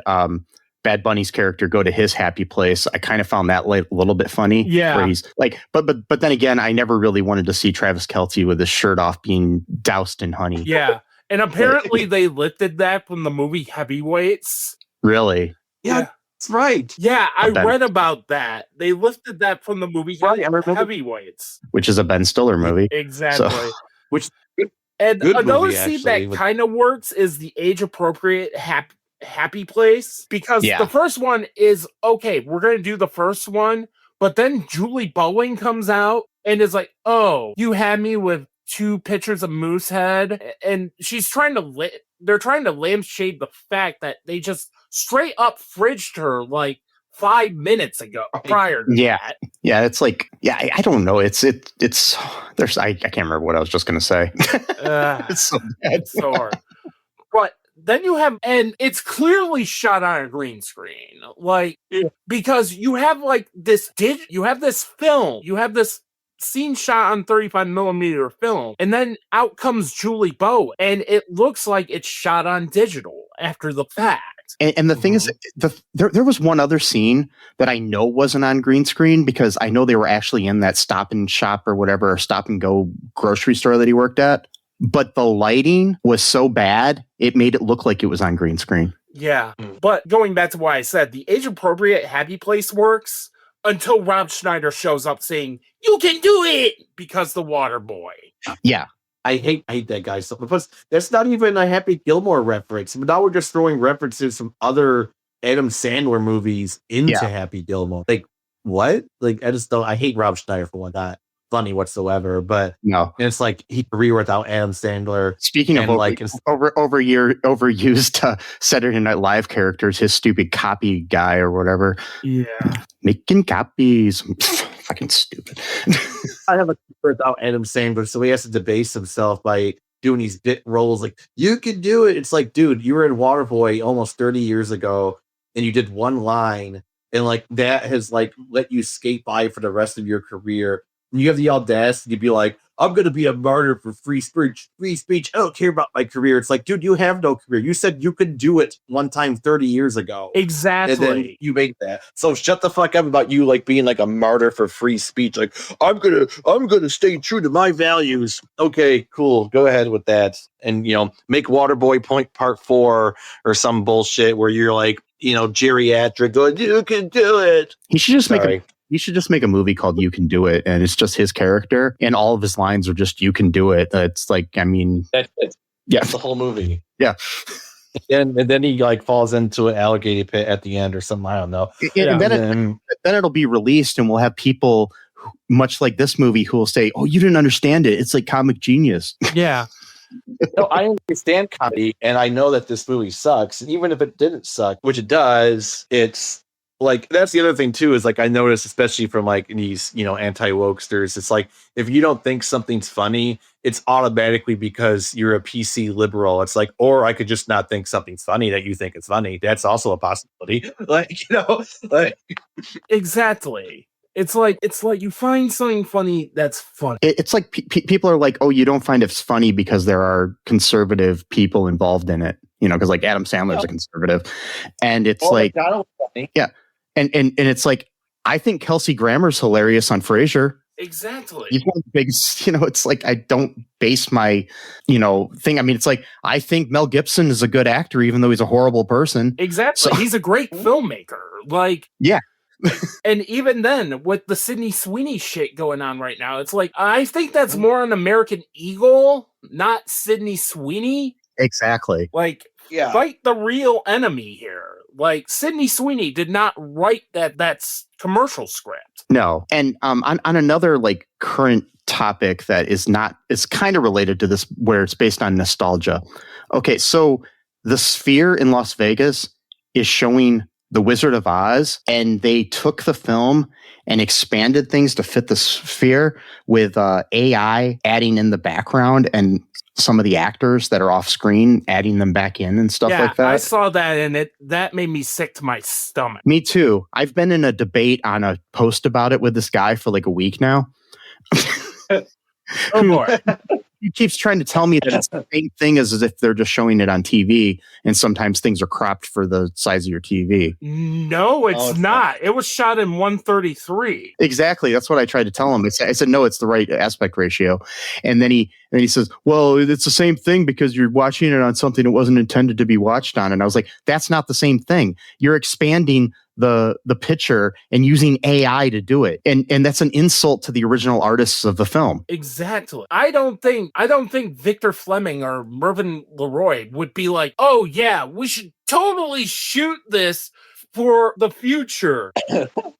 Bad Bunny's character go to his happy place, I kind of found that a little bit funny. Yeah. Where he's like, but then again, I never really wanted to see Travis Kelce with his shirt off being doused in honey. Yeah. And apparently they lifted that from the movie Heavyweights. Really? Yeah. That's right. Yeah, I read about that. They lifted that from the movie Heavyweights. Which is a Ben Stiller movie. Exactly. So. Which and good another movie, scene that kind of works is the age-appropriate happy place. Because the first one is, okay, we're going to do the first one, but then Julie Bowen comes out and is like, oh, you had me with 2 pictures of Moosehead. And she's trying to they're trying to lampshade the fact that they just straight up fridged her like 5 minutes ago prior to that. Yeah, it's like, I don't know. It's there's I can't remember what I was just gonna say. It's so bad. It's so hard. But then you have, and it's clearly shot on a green screen, like because you have like this you have this film, you have this scene shot on 35mm film, and then out comes Julie Bowen, and it looks like it's shot on digital after the fact. And the thing is, there was one other scene that I know wasn't on green screen because I know they were actually in that Stop and Shop or whatever, or Stop and Go grocery store that he worked at. But the lighting was so bad, it made it look like it was on green screen. Yeah. But going back to what I said, the age-appropriate happy place works until Rob Schneider shows up saying, you can do it, because the water boy. Yeah. I hate that guy so much. Plus, that's not even a Happy Gilmore reference. Now we're just throwing references from other Adam Sandler movies into Happy Gilmore. Like, what? Like, I just don't. I hate Rob Schneider for one. Not funny whatsoever. But no, it's like he career without Adam Sandler. Speaking of overused Saturday Night Live characters, his stupid copy guy or whatever. Yeah, making copies. Fucking stupid. I have a career without Adam Sandler, so he has to debase himself by doing these bit roles like, you can do it. It's like, dude, you were in Waterboy almost 30 years ago and you did one line and like that has like let you skate by for the rest of your career. And you have the audacity to be like, I'm going to be a martyr for free speech. I don't care about my career. It's like, dude, you have no career. You said you could do it one time 30 years ago. Exactly. And then you made that. So shut the fuck up about you like being like a martyr for free speech. Like, I'm gonna stay true to my values. Okay, cool. Go ahead with that. And make Waterboy Part 4 or some bullshit where you're like, geriatric going, you can do it. He should just make a movie called You Can Do It, and it's just his character, and all of his lines are just "You can do it." It's like, I mean, that's the whole movie. Yeah, and then he like falls into an alligator pit at the end or something. I don't know. And then it'll be released, and we'll have people much like this movie who will say, "Oh, you didn't understand it. It's like comic genius." Yeah. No, I understand comedy, and I know that this movie sucks. And even if it didn't suck, which it does, it's. Like, that's the other thing, too, is, like, I notice, especially from, like, these, anti-wokesters, it's like, if you don't think something's funny, it's automatically because you're a PC liberal. It's like, or I could just not think something's funny that you think it's funny. That's also a possibility. Like, Exactly. It's like you find something funny that's funny. It's like people are like, oh, you don't find it funny because there are conservative people involved in it, because like Adam Sandler's a conservative, and it's like, yeah, and it's like, I think Kelsey Grammer's hilarious on Frasier. Exactly. He's one of the biggest, it's like, I don't base my, thing. I mean, it's like, I think Mel Gibson is a good actor, even though he's a horrible person. Exactly. So, he's a great filmmaker. Like, yeah. And even then, with the Sydney Sweeney shit going on right now, it's like, I think that's more an American Eagle, not Sydney Sweeney. Exactly. Like, fight the real enemy here. Like, Sydney Sweeney did not write that's commercial script. No. And on another like current topic that is kind of related to this, where it's based on nostalgia. Okay, so the Sphere in Las Vegas is showing The Wizard of Oz, and they took the film and expanded things to fit the Sphere with AI adding in the background and some of the actors that are off screen, adding them back in and stuff like that. I saw that, and that made me sick to my stomach. Me too. I've been in a debate on a post about it with this guy for like a week now. Oh boy. He keeps trying to tell me that it's the same thing as if they're just showing it on TV, and sometimes things are cropped for the size of your TV. No, it's not. It was shot in 133. Exactly. That's what I tried to tell him. I said, no, it's the right aspect ratio. And then he says, well, it's the same thing because you're watching it on something it wasn't intended to be watched on. And I was like, that's not the same thing. You're expanding the picture and using AI to do it. And that's an insult to the original artists of the film. Exactly. I don't think Victor Fleming or Mervyn LeRoy would be like, oh yeah, we should totally shoot this for the future.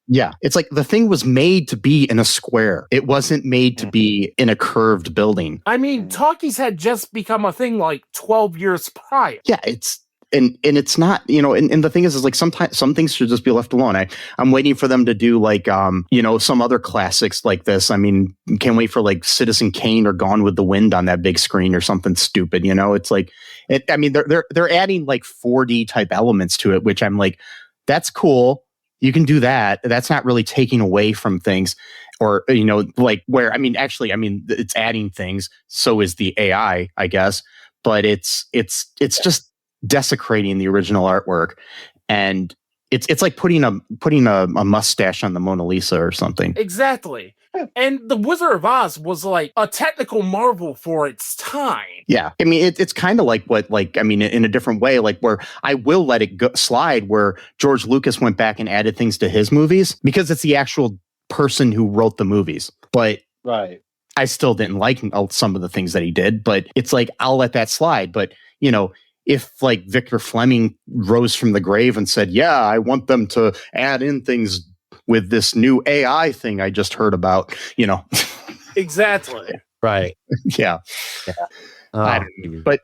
Yeah. It's like the thing was made to be in a square. It wasn't made to be in a curved building. I mean, talkies had just become a thing like 12 years prior. Yeah, and it's not, and the thing is like sometimes some things should just be left alone. I'm waiting for them to do like, some other classics like this. I mean, can't wait for like Citizen Kane or Gone with the Wind on that big screen or something stupid. It's like, they're adding like 4D type elements to it, which I'm like, that's cool. You can do that. That's not really taking away from things, or, like where, it's adding things. So is the AI, I guess, but it's just desecrating the original artwork, and it's like putting a mustache on the Mona Lisa or something. Exactly. And The Wizard of Oz was like a technical marvel for its time. Yeah. I mean, it's kind of like in a different way, like where I will let it slide, where George Lucas went back and added things to his movies because it's the actual person who wrote the movies. But right. I still didn't like some of the things that he did, but it's like, I'll let that slide. But, if like Victor Fleming rose from the grave and said, yeah, I want them to add in things with this new AI thing I just heard about, Exactly. Right. Yeah. But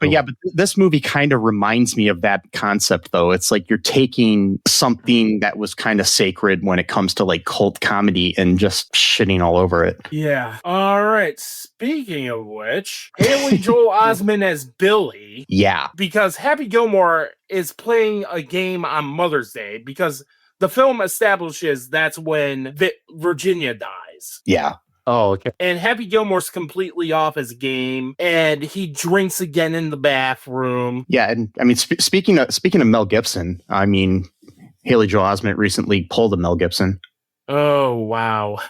this movie kind of reminds me of that concept, though. It's like you're taking something that was kind of sacred when it comes to like cult comedy and just shitting all over it. Yeah. All right. Speaking of which, Haley Joel Osment as Billy. Yeah. Because Happy Gilmore is playing a game on Mother's Day because the film establishes that's when Virginia dies. Yeah. Oh, okay. And Happy Gilmore's completely off his game, and he drinks again in the bathroom. Yeah, and I mean, speaking of Mel Gibson, I mean, Haley Joel Osment recently pulled a Mel Gibson. Oh wow!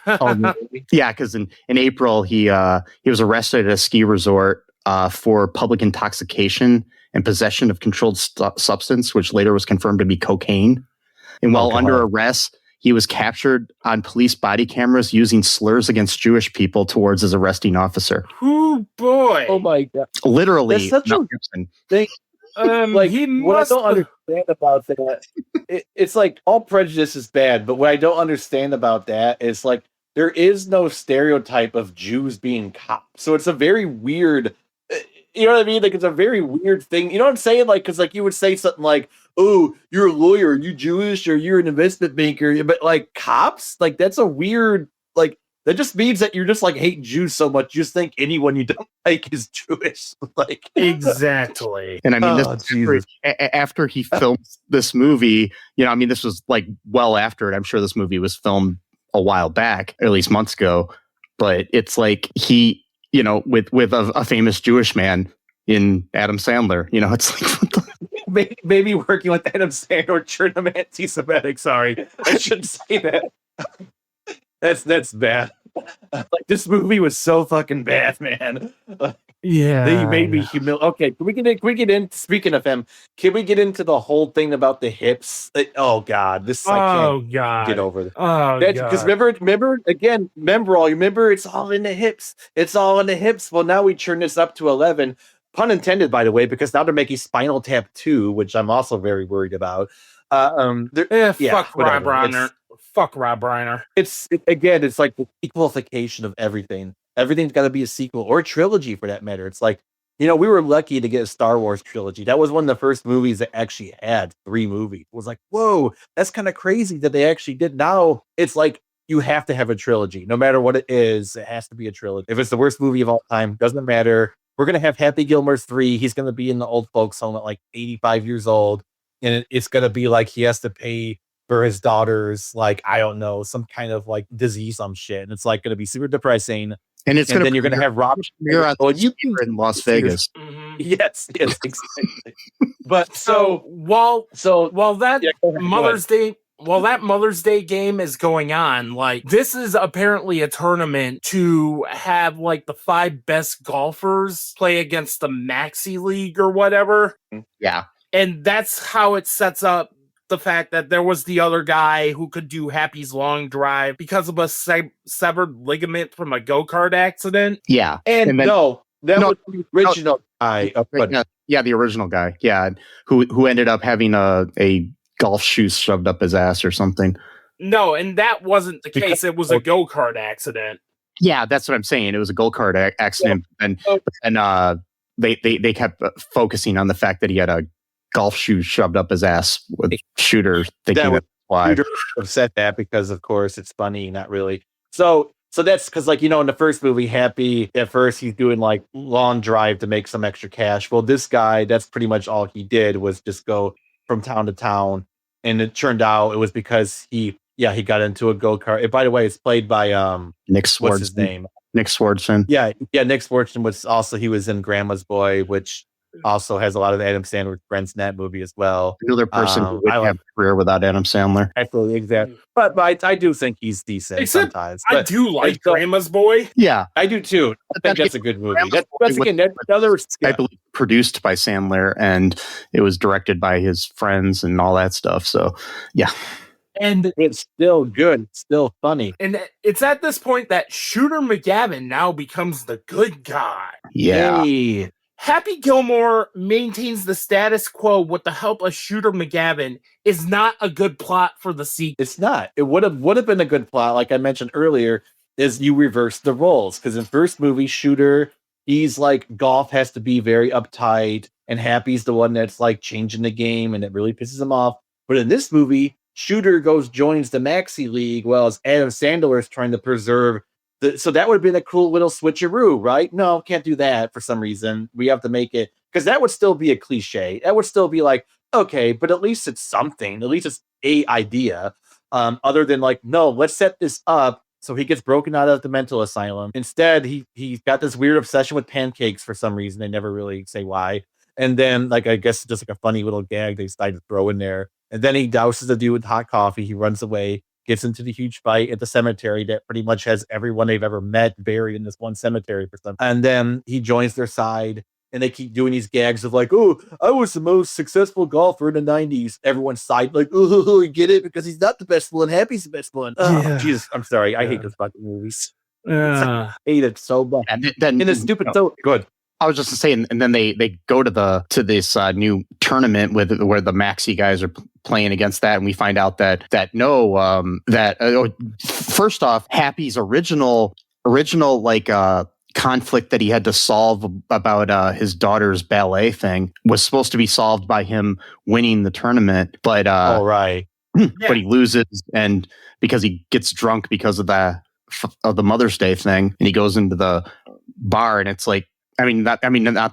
Yeah, because in April he was arrested at a ski resort for public intoxication and possession of controlled substance, which later was confirmed to be cocaine. And while under arrest, he was captured on police body cameras using slurs against Jewish people towards his arresting officer. Oh boy! Oh my god! Literally, that's such a thing. Like what I don't understand about that, it's like all prejudice is bad, but what I don't understand about that is like there is no stereotype of Jews being cops, so it's a very weird. You know what I mean? Like it's a very weird thing. You know what I'm saying? Like because like you would say something like, "Oh, you're a lawyer, are you Jewish, or you're an investment banker," but like cops, like that's a weird like. That just means that you're just like hate Jews so much. You just think anyone you don't like is Jewish. Like exactly. And I mean, after he filmed this movie, this was like well after it. I'm sure this movie was filmed a while back, or at least months ago. But it's like he, with a famous Jewish man in Adam Sandler, it's like, what the? Maybe working with Adam Sandler turned him anti-Semitic. Sorry, I shouldn't say that. That's bad. Like, this movie was so fucking bad, man. Yeah, They made me humiliated. Okay, can we get in? Speaking of him, can we get into the whole thing about the hips? Oh God, this I can't get over this. Oh, Because remember, it's all in the hips. It's all in the hips. Well, now we turn this up to 11. Pun intended, by the way, because now they're making Spinal Tap 2, which I'm also very worried about. Fuck Rob Reiner. Fuck Rob Reiner. It's like the equalification of everything. Everything's got to be a sequel or a trilogy for that matter. It's like, we were lucky to get a Star Wars trilogy. That was one of the first movies that actually had 3 movies. It was like, whoa, that's kind of crazy that they actually did. Now it's like, you have to have a trilogy. No matter what it is, it has to be a trilogy. If it's the worst movie of all time, doesn't matter. We're going to have Happy Gilmore 3. He's going to be in the old folks home at like 85 years old. And it's going to be like he has to pay for his daughter's, like, I don't know, some kind of like disease, some shit. And it's like going to be super depressing. And then you're going to have Rob. You're in Las Vegas. Mm-hmm. Yes, exactly. But while that Mother's Day game is going on, like, this is apparently a tournament to have like the 5 best golfers play against the Maxi League or whatever. Yeah. And that's how it sets up the fact that there was the other guy who could do Happy's long drive because of a severed ligament from a go-kart accident. Yeah. And then, was the original guy. The original guy. Yeah. Who ended up having a golf shoe shoved up his ass or something. No, and that wasn't the case. It was a go-kart accident. Yeah, that's what I'm saying. It was a go-kart accident. And they kept focusing on the fact that he had a golf shoe shoved up his ass with Shooter thinking that's why. Shooter upset that because, of course, it's funny, not really. So that's because, like, in the first movie, Happy, at first he's doing like long drive to make some extra cash. Well, this guy, that's pretty much all he did was just go from town to town. And it turned out it was because he got into a go-kart. And by the way, it's played by Nick Swardson. What's his name? Nick Swardson. Yeah, Nick Swardson he was in Grandma's Boy, which also has a lot of Adam Sandler friends in that movie as well. Another person who would have a career without Adam Sandler. Absolutely, exactly. But I do think he's decent sometimes. I do like Grandma's Boy. Yeah, I do too. I think that's a good movie. That's another. I believe produced by Sandler, and it was directed by his friends and all that stuff. So, yeah. And it's still good. It's still funny. And it's at this point that Shooter McGavin now becomes the good guy. Yeah. Hey. Happy Gilmore maintains the status quo with the help of Shooter McGavin is not a good plot for the sequel. It's not. It would have been a good plot, like I mentioned earlier, is you reverse the roles. Because in first movie, Shooter, he's like, golf has to be very uptight, and Happy's the one that's like changing the game, and it really pisses him off. But in this movie, Shooter joins the Maxi League, while Adam Sandler is trying to preserve. So that would have been a cool little switcheroo, right? No, can't do that for some reason. We have to make it, because that would still be a cliche. That would still be like, okay, but at least it's something. At least it's a idea. Other than like, no, let's set this up so he gets broken out of the mental asylum. Instead, he's got this weird obsession with pancakes for some reason. They never really say why. And then, like, I guess just like a funny little gag they decided to throw in there. And then he douses the dude with hot coffee. He runs away. Gets into the huge fight at the cemetery that pretty much has everyone they've ever met buried in this one cemetery for some. And then he joins their side, and they keep doing these gags of like, "Oh, I was the most successful golfer in the '90s." Everyone's side like, "Oh, you get it?" Because he's not the best one. Happy's the best one. Oh, Jesus, I'm sorry. I hate those fucking movies. I hate it so much. And then it's stupid. So good. I was just saying, and then they go to this new tournament where the Maxi guys are playing against that, and we find out that first off, Happy's original like conflict that he had to solve about his daughter's ballet thing was supposed to be solved by him winning the tournament, but but he loses, and because he gets drunk because of the Mother's Day thing, and he goes into the bar, and it's like. Not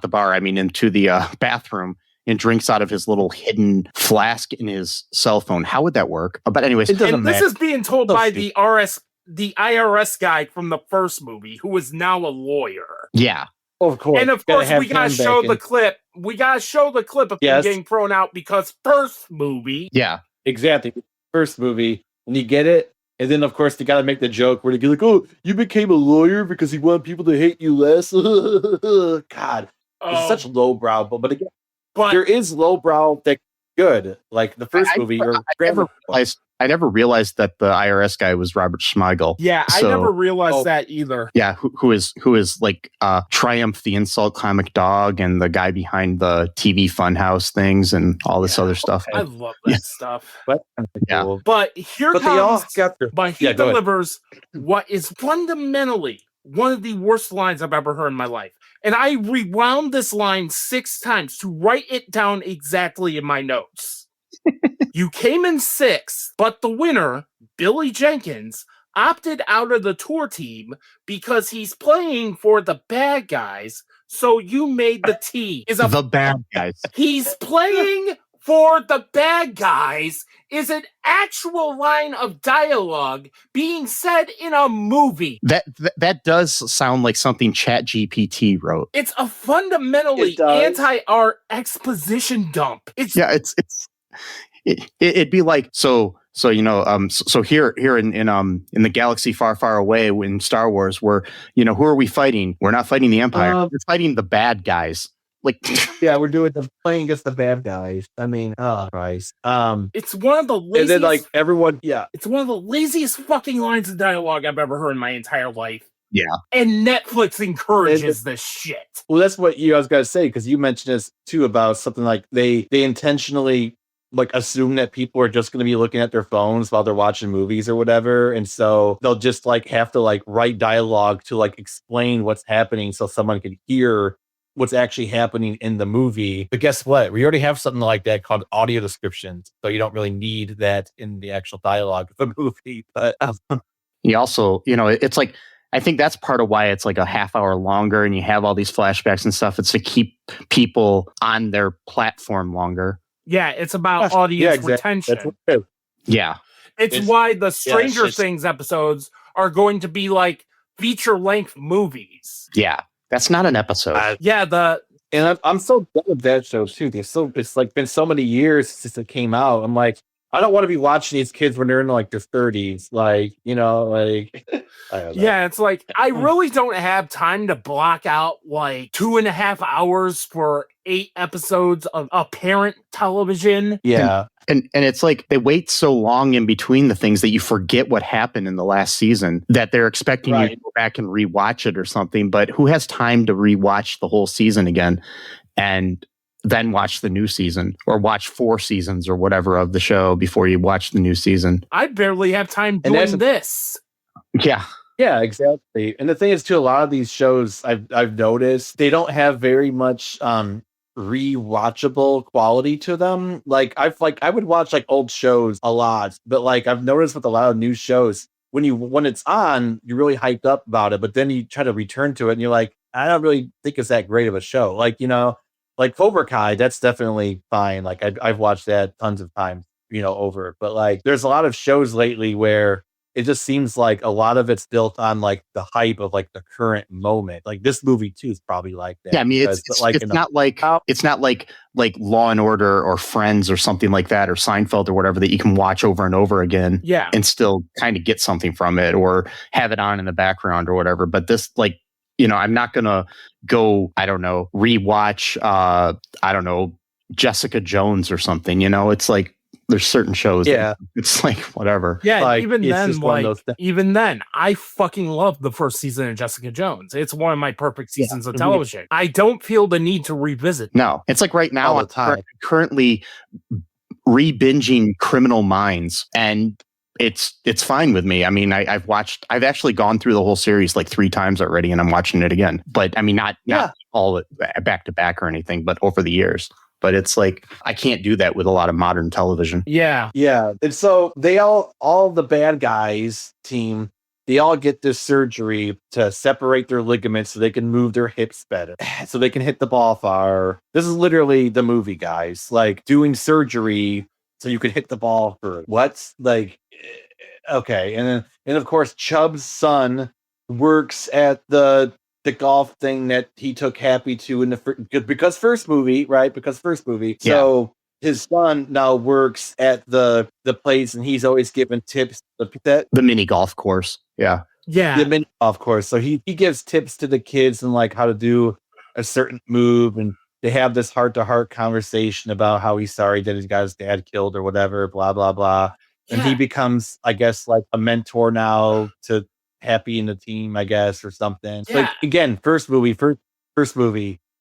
the bar. Into the bathroom and drinks out of his little hidden flask in his cell phone. How would that work? But anyways, this is being told by the the IRS guy from the first movie who is now a lawyer. Yeah. Of course. And of course, we gotta show the clip. We gotta show the clip of him getting thrown out because first movie. Yeah. Exactly. First movie. And you get it. And then, of course, they got to make the joke where they get like, oh, you became a lawyer because you want people to hate you less. God. It's such lowbrow. But again, there is lowbrow that's good. Like the first movie. I never realized that the IRS guy was Robert Smigel. Yeah, I never realized that either. Yeah, who is like Triumph the Insult Comic Dog and the guy behind the TV Funhouse things and all this other stuff. I love that stuff. But here he delivers what is fundamentally one of the worst lines I've ever heard in my life. And I rewound this line 6 times to write it down exactly in my notes. You came in 6th, but the winner, Billy Jenkins, opted out of the tour team because he's playing for the bad guys, so you made the team. The bad guys. He's playing for the bad guys is an actual line of dialogue being said in a movie. That does sound like something ChatGPT wrote. It's a fundamentally anti-art exposition dump. It'd be like so here in the galaxy far away in Star Wars, where who are we fighting? We're not fighting the Empire. We're fighting the bad guys. Like we're playing against the bad guys. I mean, oh Christ. It's one of the laziest, and then everyone, it's one of the laziest fucking lines of dialogue I've ever heard in my entire life. Yeah. And Netflix encourages this shit. Well, that's what I was gonna say, because you mentioned this too about something like they intentionally assume that people are just going to be looking at their phones while they're watching movies or whatever, and so they'll just have to write dialogue to explain what's happening so someone can hear what's actually happening in the movie. But guess what? We already have something like that called audio descriptions, so you don't really need that in the actual dialogue of the movie. But you also, it's I think that's part of why it's a half hour longer and you have all these flashbacks and stuff. It's to keep people on their platform longer. Yeah, it's about audience retention. It's why the Stranger Things episodes are going to be feature-length movies. Yeah, that's not an episode. And I'm so done with that show too. It's been so many years since it came out. I'm I don't want to be watching these kids when they're in their 30s. I don't know. Yeah, it's I really don't have time to block out 2.5 hours for 8 episodes of apparent television. Yeah. And it's they wait so long in between the things that you forget what happened in the last season that they're expecting you to go back and rewatch it or something. But who has time to rewatch the whole season again and then watch the new season or watch 4 seasons or whatever of the show before you watch the new season? I barely have time doing this. Yeah. Yeah, exactly. And the thing is, too, a lot of these shows I've noticed they don't have very much rewatchable quality to them. I would watch old shows a lot, but I've noticed with a lot of new shows, when it's on, you're really hyped up about it, but then you try to return to it and you're I don't really think it's that great of a show. Cobra Kai, that's definitely fine. I've watched that tons of times, over. But there's a lot of shows lately where it just seems a lot of it's built on the hype of the current moment. This movie too is probably like that. Yeah, I mean it's not like Law and Order or Friends or something like that or Seinfeld or whatever that you can watch over and over again. Yeah, and still kind of get something from it or have it on in the background or whatever. But this I'm not gonna go, I don't know, rewatch Jessica Jones or something. It's there's certain shows. Yeah, it's whatever. Yeah, even then, I fucking love the first season of Jessica Jones. It's one of my perfect seasons of television. I don't feel the need to revisit. No, it's right now I'm currently re-binging Criminal Minds, and it's fine with me. I mean, I've actually gone through the whole series 3 times already, and I'm watching it again. But I mean, not all back to back or anything, but over the years. But it's I can't do that with a lot of modern television. Yeah. Yeah. And so they all the bad guys team, they all get this surgery to separate their ligaments so they can move their hips better, so they can hit the ball far. This is literally the movie, guys. Doing surgery so you can hit the ball for what? Okay, and of course Chubb's son works at the golf thing that he took Happy to in the because first movie, right? Because first movie. Yeah. So his son now works at the place, and he's always giving tips. The mini golf course. Yeah. Yeah. The mini golf course. So he gives tips to the kids and like how to do a certain move, and they have this heart-to-heart conversation about how he's sorry that he got his dad killed or whatever, blah blah blah. And he becomes, I guess, like a mentor now to Happy in the team, I guess, or something. Yeah. Like again, first movie.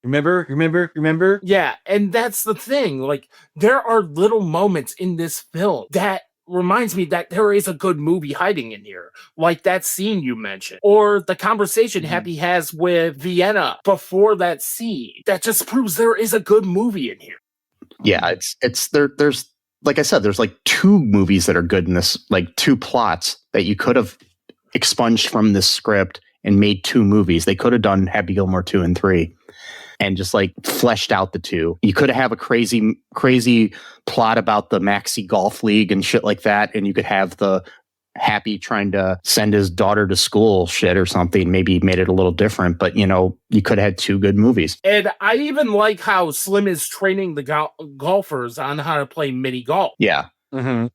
Remember? Yeah, and that's the thing. Like, there are little moments in this film that reminds me that there is a good movie hiding in here. Like that scene you mentioned, or the conversation Happy has with Vienna before that scene. That just proves there is a good movie in here. Yeah, it's there's like I said, there's like 2 movies that are good in this, like 2 plots that you could have expunged from this script and made 2 movies. They could have done Happy Gilmore 2 and 3 and just like fleshed out the 2. You could have a crazy plot about the Maxi Golf League and shit like that, and you could have the Happy trying to send his daughter to school shit or something. Maybe made it a little different, but you know, you could have had 2 good movies. And I even like how Slim is training the golfers on how to play mini golf. Yeah. Mm-hmm.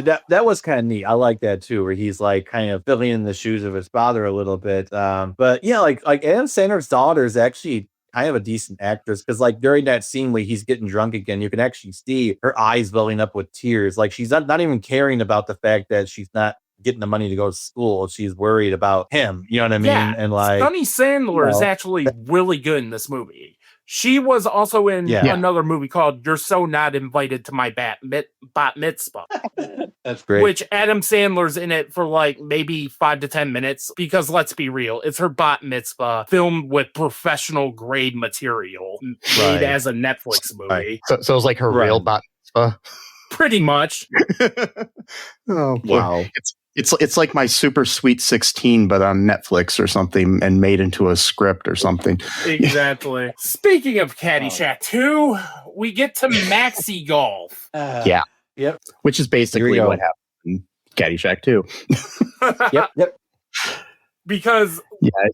That was kind of neat. I like that too, where he's like kind of filling in the shoes of his father a little bit. But yeah, like Adam Sandler's daughter is actually kind of a decent actress, because like during that scene where he's getting drunk again, you can actually see her eyes welling up with tears. Like she's not even caring about the fact that she's not getting the money to go to school. She's worried about him. You know what I mean? Yeah, and like Sunny Sandler is actually really good in this movie. She was also in another movie called You're So Not Invited to My Bat Mitzvah. That's great. Which Adam Sandler's in it for like maybe 5 to 10 minutes, because let's be real, it's her bat mitzvah filmed with professional grade material made as a Netflix movie. Right. So it's like her real bat mitzvah. Pretty much. Oh wow. It's like My Super Sweet 16, but on Netflix or something, and made into a script or something. Exactly. Speaking of Caddyshack 2, we get to Maxi Golf. Yeah. Yep. Which is basically what happened in Caddyshack 2. Yep. Because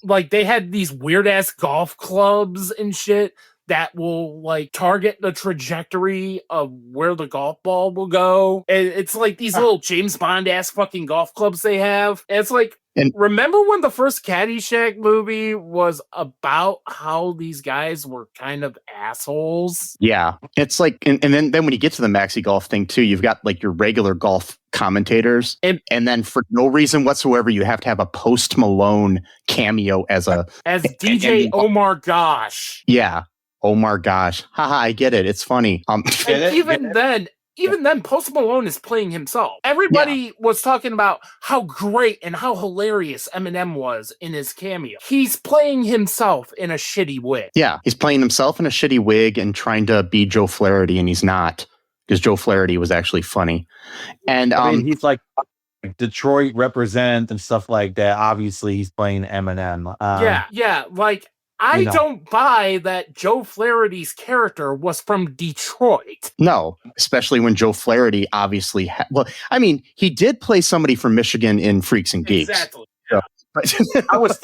like they had these weird ass golf clubs and shit that will like target the trajectory of where the golf ball will go. And it's like these little James Bond ass fucking golf clubs they have. And it's like, remember when the first Caddyshack movie was about how these guys were kind of assholes? Yeah. It's like, and then when you get to the Maxi Golf thing too, you've got like your regular golf commentators. And then for no reason whatsoever, you have to have a Post Malone cameo as DJ Omar Gosh. Yeah. Omar Gosh. Haha, I get it. It's funny. And even then, Post Malone is playing himself. Everybody was talking about how great and how hilarious Eminem was in his cameo. He's playing himself in a shitty wig. Yeah, he's playing himself in a shitty wig and trying to be Joe Flaherty, and he's not, because Joe Flaherty was actually funny. And I mean, he's like Detroit represent and stuff like that. Obviously, he's playing Eminem. Like, I don't buy that Joe Flaherty's character was from Detroit. No, especially when Joe Flaherty obviously I mean, he did play somebody from Michigan in Freaks and Geeks. Exactly. So, I was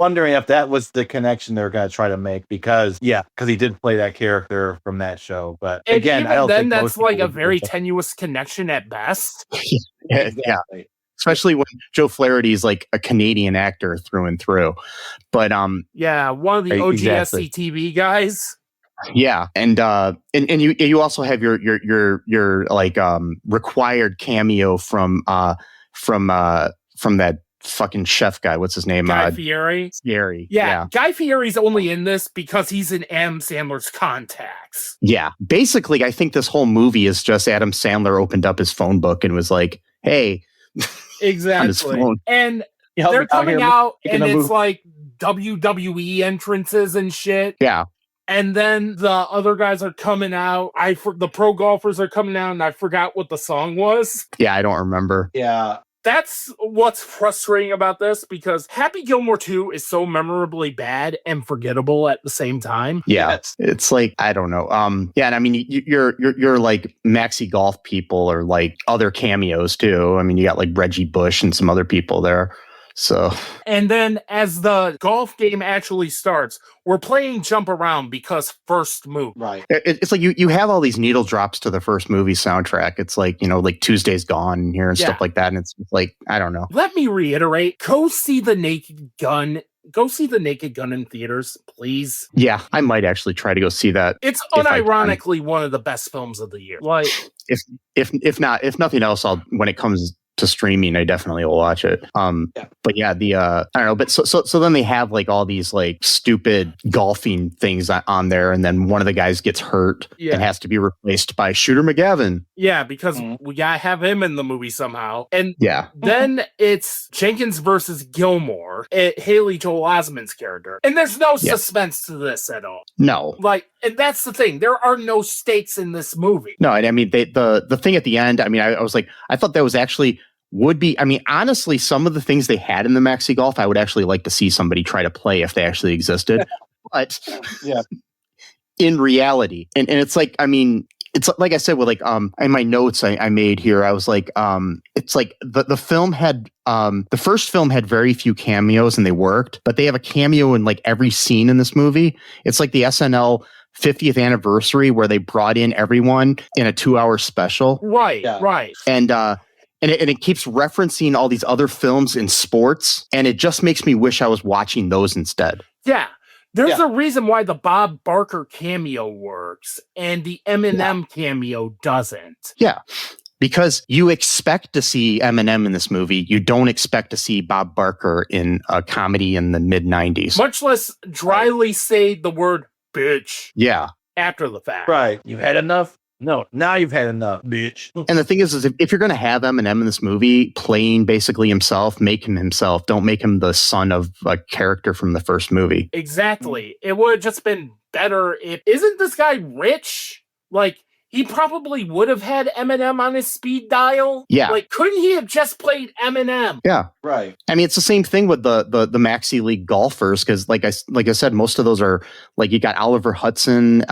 wondering if that was the connection they were going to try to make, because he did play that character from that show. But and again, I don't think that's like a very tenuous connection at best. Exactly. Especially when Joe Flaherty is like a Canadian actor through and through. But one of the OG SCTV guys. Yeah, and you also have your like required cameo from that fucking chef guy. What's his name? Guy Fieri. Yeah, Guy Fieri's only in this because he's in Adam Sandler's contacts. Yeah, basically, I think this whole movie is just Adam Sandler opened up his phone book and was like, "Hey." Exactly. And they're coming out and it's like WWE entrances and shit. Yeah. And then the other guys are coming out. The pro golfers are coming out, and I forgot what the song was. Yeah, I don't remember. Yeah. That's what's frustrating about this, because Happy Gilmore 2 is so memorably bad and forgettable at the same time. Yeah, Yes. it's like, I don't know. Yeah, and I mean, you're like Maxi Golf people or like other cameos too. I mean, you got like Reggie Bush and some other people there. So, and then as the golf game actually starts, we're playing jump around because first move. Right. it's like you have all these needle drops to the first movie soundtrack. It's like, like Tuesday's Gone here and stuff like that. And it's like, I don't know. Let me reiterate, go see The Naked Gun. Go see The Naked Gun in theaters, please. Yeah, I might actually try to go see that. It's unironically one of the best films of the year. Like, if nothing else, when it comes to streaming, I definitely will watch it. But yeah, I don't know. But so then they have like all these like stupid golfing things on there, and then one of the guys gets hurt and has to be replaced by Shooter McGavin. Yeah, because we gotta have him in the movie somehow. And yeah, then it's Jenkins versus Gilmore, Haley Joel Osment's character, and there's no suspense to this at all. No, like, and that's the thing. There are no stakes in this movie. No, and I mean the thing at the end. I mean, I was like, I thought that was actually. Would be, I mean, honestly, some of the things they had in the Maxi Golf, I would actually like to see somebody try to play if they actually existed. But in reality, and it's like, I mean, it's like I said, with like, in my notes I made here, I was like, it's like the film had, the first film had very few cameos and they worked, but they have a cameo in like every scene in this movie. It's like the SNL 50th anniversary where they brought in everyone in a 2-hour special. Right. And it keeps referencing all these other films in sports, and it just makes me wish I was watching those instead. Yeah. There's a reason why the Bob Barker cameo works and the Eminem cameo doesn't. Yeah. Because you expect to see Eminem in this movie. You don't expect to see Bob Barker in a comedy in the mid-90s. Much less dryly say the word bitch. Yeah. After the fact. Right. You've had enough? No, now you've had enough, bitch. And the thing is if you're going to have Eminem in this movie playing basically himself, make him himself. Don't make him the son of a character from the first movie. Exactly. It would have just been better if... Isn't this guy rich? Like, he probably would have had Eminem on his speed dial. Yeah. Like, couldn't he have just played Eminem? Yeah. Right. I mean, it's the same thing with the Maxi League golfers, because like I said, most of those are like, you got Oliver Hudson,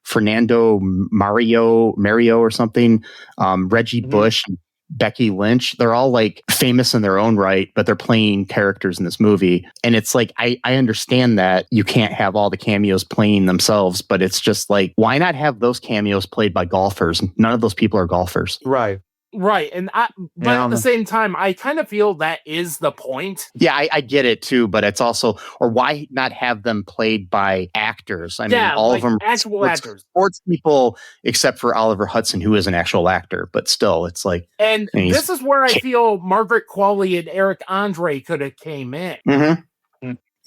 Fernando Mario or something, Reggie Bush, Becky Lynch. They're all like famous in their own right, but they're playing characters in this movie. And it's like, I understand that you can't have all the cameos playing themselves, but it's just like, why not have those cameos played by golfers? None of those people are golfers. Right. Right. And but at the same time, I kind of feel that is the point. Yeah, I get it too, but it's also, or why not have them played by actors? I mean, all like of them actual actors, sports people, except for Oliver Hudson, who is an actual actor, but still, it's like. And this is where I feel Margaret Qualley and Eric Andre could have came in. Mm-hmm.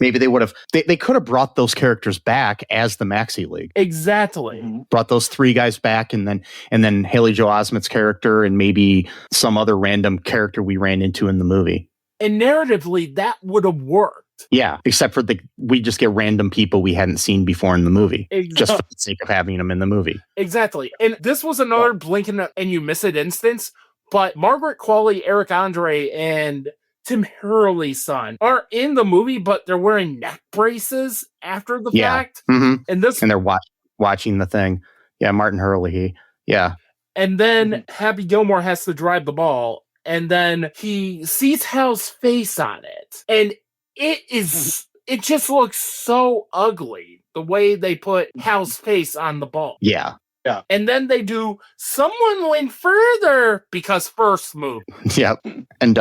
Maybe they would have. They could have brought those characters back as the Maxi League. Exactly. Brought those 3 guys back, and then Haley Joel Osment's character, and maybe some other random character we ran into in the movie. And narratively, that would have worked. Yeah, except for we just get random people we hadn't seen before in the movie, just for the sake of having them in the movie. Exactly. And this was another blink and you miss it instance. But Margaret Qualley, Eric Andre, and Tim Hurley's son are in the movie, but they're wearing neck braces after the fact. Mm-hmm. And they're watching the thing. Yeah, Martin Hurley. Yeah. And then Happy Gilmore has to drive the ball, and then he sees Hal's face on it. And it just looks so ugly, the way they put Hal's face on the ball. Yeah. Yeah. And then they do Someone Went Further because first move. Yep. And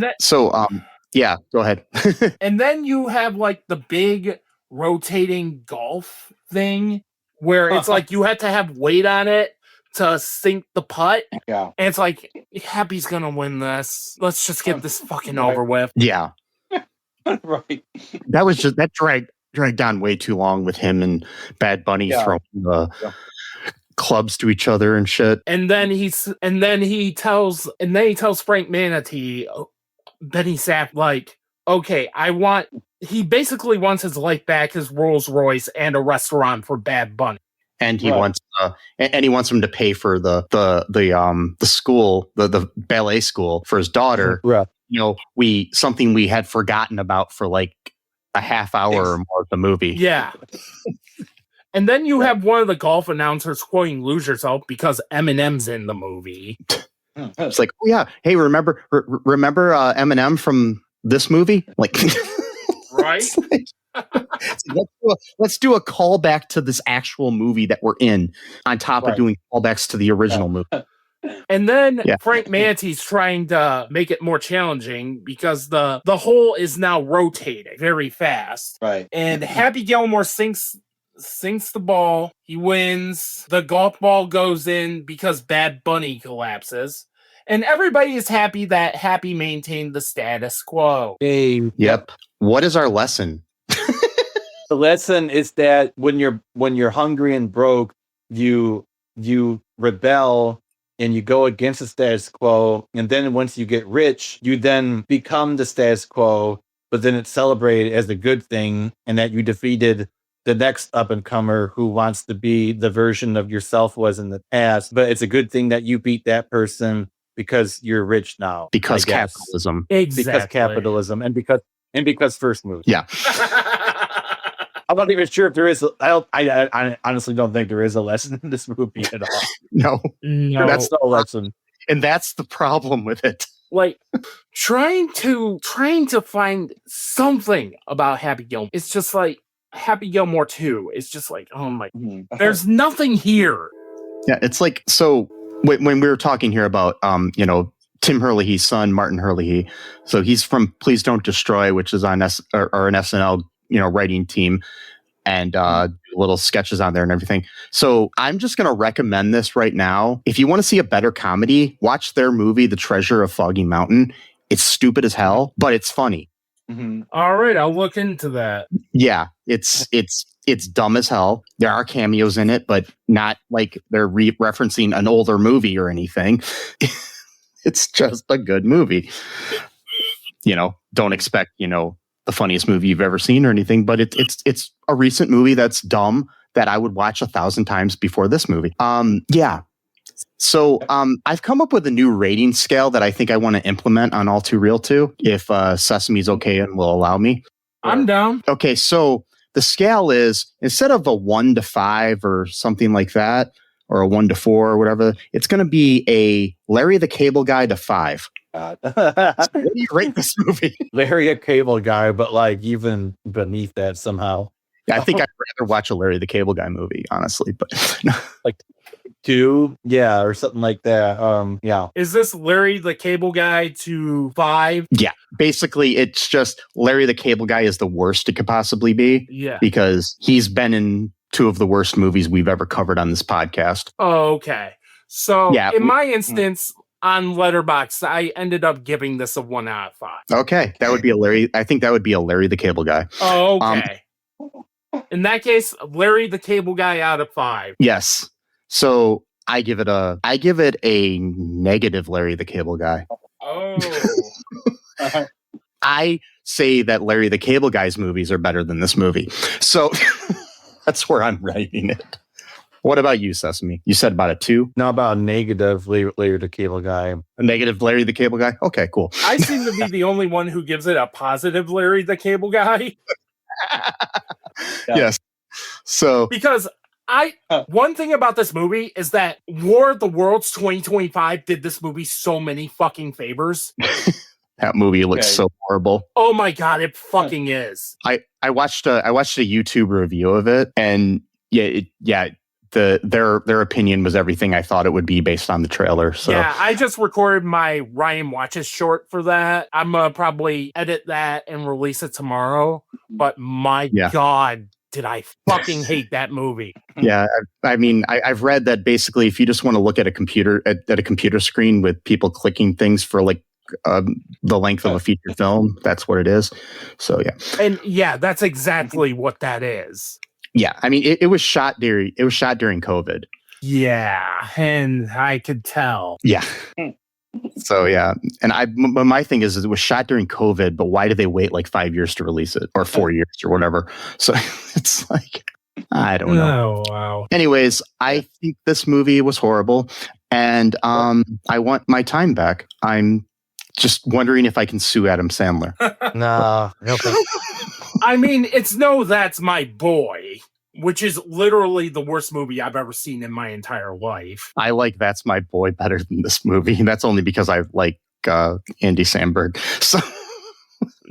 that, so, yeah, go ahead. And then you have like the big rotating golf thing where it's like you have to have weight on it to sink the putt. Yeah. And it's like, Happy's gonna win this. Let's just get this fucking over with. Yeah. Right. That dragged down way too long with him and Bad Bunny throwing the clubs to each other and shit. And then he tells Frank Manatee, Benny Sapp, like, okay, he basically wants his life back, his Rolls Royce, and a restaurant for Bad Bunny. and he wants him to pay for the school, the ballet school for his daughter. Right. Something we had forgotten about for like a half hour or more of the movie. Yeah. And then you have one of the golf announcers quoting "Lose Yourself" because Eminem's in the movie. It's like, oh yeah, hey, remember Eminem from this movie? Like, Right? Let's do a callback to this actual movie that we're in, on top of doing callbacks to the original movie. And then Frank Mante's trying to make it more challenging because the hole is now rotating very fast. Right. And Happy Gilmore sinks the ball. He wins. The golf ball goes in because Bad Bunny collapses. And everybody is happy that Happy maintained the status quo. Hey, Yep. What is our lesson? the lesson is that when you're hungry and broke, you rebel and you go against the status quo, and then once you get rich, you then become the status quo, but then it's celebrated as a good thing, and that you defeated the next up-and-comer who wants to be the version of yourself was in the past, but it's a good thing that you beat that person because you're rich now. Because capitalism. Exactly. Because capitalism, and because first move. Yeah. I'm not even sure if there is. I honestly don't think there is a lesson in this movie at all. No. That's no lesson. And that's the problem with it. Like trying to find something about Happy Gilmore. It's just like Happy Gilmore 2. It's just like, oh my, there's nothing here. Yeah, it's like, so when we were talking here about Tim Herlihy's son, Martin Herlihy. So he's from Please Don't Destroy, which is on an SNL writing team, and little sketches on there and everything. So I'm just going to recommend this right now. If you want to see a better comedy, watch their movie, The Treasure of Foggy Mountain. It's stupid as hell, but it's funny. Mm-hmm. All right, I'll look into that. Yeah, it's dumb as hell. There are cameos in it, but not like they're referencing an older movie or anything. It's just a good movie. Don't expect, the funniest movie you've ever seen or anything, but it's a recent movie that's dumb that I would watch 1,000 times before this movie. Yeah. So I've come up with a new rating scale that I think I want to implement on All Too Real 2, if Sesame's okay and will allow me. I'm down. Okay, so the scale is, instead of a 1 to 5 or something like that, or a 1 to 4 or whatever, it's going to be a Larry the Cable Guy to 5. God. So what do you rate this movie? Larry a Cable Guy, but like even beneath that somehow. Yeah, I think I'd rather watch a Larry the Cable Guy movie, honestly, but like 2, yeah, or something like that. Yeah. Is this Larry the Cable Guy to 5? Yeah, basically it's just Larry the Cable Guy is the worst it could possibly be. Yeah. Because he's been in 2 of the worst movies we've ever covered on this podcast. Oh, okay. So Yeah, in my instance, on Letterboxd, I ended up giving this a 1 out of 5. Okay, that would be a Larry. I think that would be a Larry the Cable Guy. Oh, okay. In that case, Larry the Cable Guy out of 5. Yes. So I give it a negative Larry the Cable Guy. Oh. I say that Larry the Cable Guy's movies are better than this movie. So that's where I'm writing it. What about you, Sesame? You said about a 2? No, about a negative Larry the Cable Guy. A negative Larry the Cable Guy? Okay, cool. I seem to be the only one who gives it a positive Larry the Cable Guy. Yes. So Because one thing about this movie is that War of the Worlds 2025 did this movie so many fucking favors. that movie looks so horrible. Oh my god, it fucking is. I watched a YouTube review of it, and their opinion was everything I thought it would be based on the trailer. So yeah, I just recorded my Ryan Watches short for that. I'm gonna probably edit that and release it tomorrow. But my god, did I fucking hate that movie. Yeah, I mean, I've read that basically if you just want to look at a computer at a computer screen with people clicking things for like the length of a feature film, that's what it is. So yeah. And yeah, that's exactly what that is. Yeah, I mean, it was shot during COVID. Yeah, and I could tell. Yeah. So yeah, and but my thing is it was shot during COVID, but why did they wait like 5 years to release it, or 4 years or whatever? So it's like, I don't know. Oh, wow. Anyways, I think this movie was horrible, and I want my time back. I'm just wondering if I can sue Adam Sandler. No, I don't think. I mean, it's No, That's My Boy, which is literally the worst movie I've ever seen in my entire life. I like That's My Boy better than this movie, and that's only because I like Andy Samberg. So.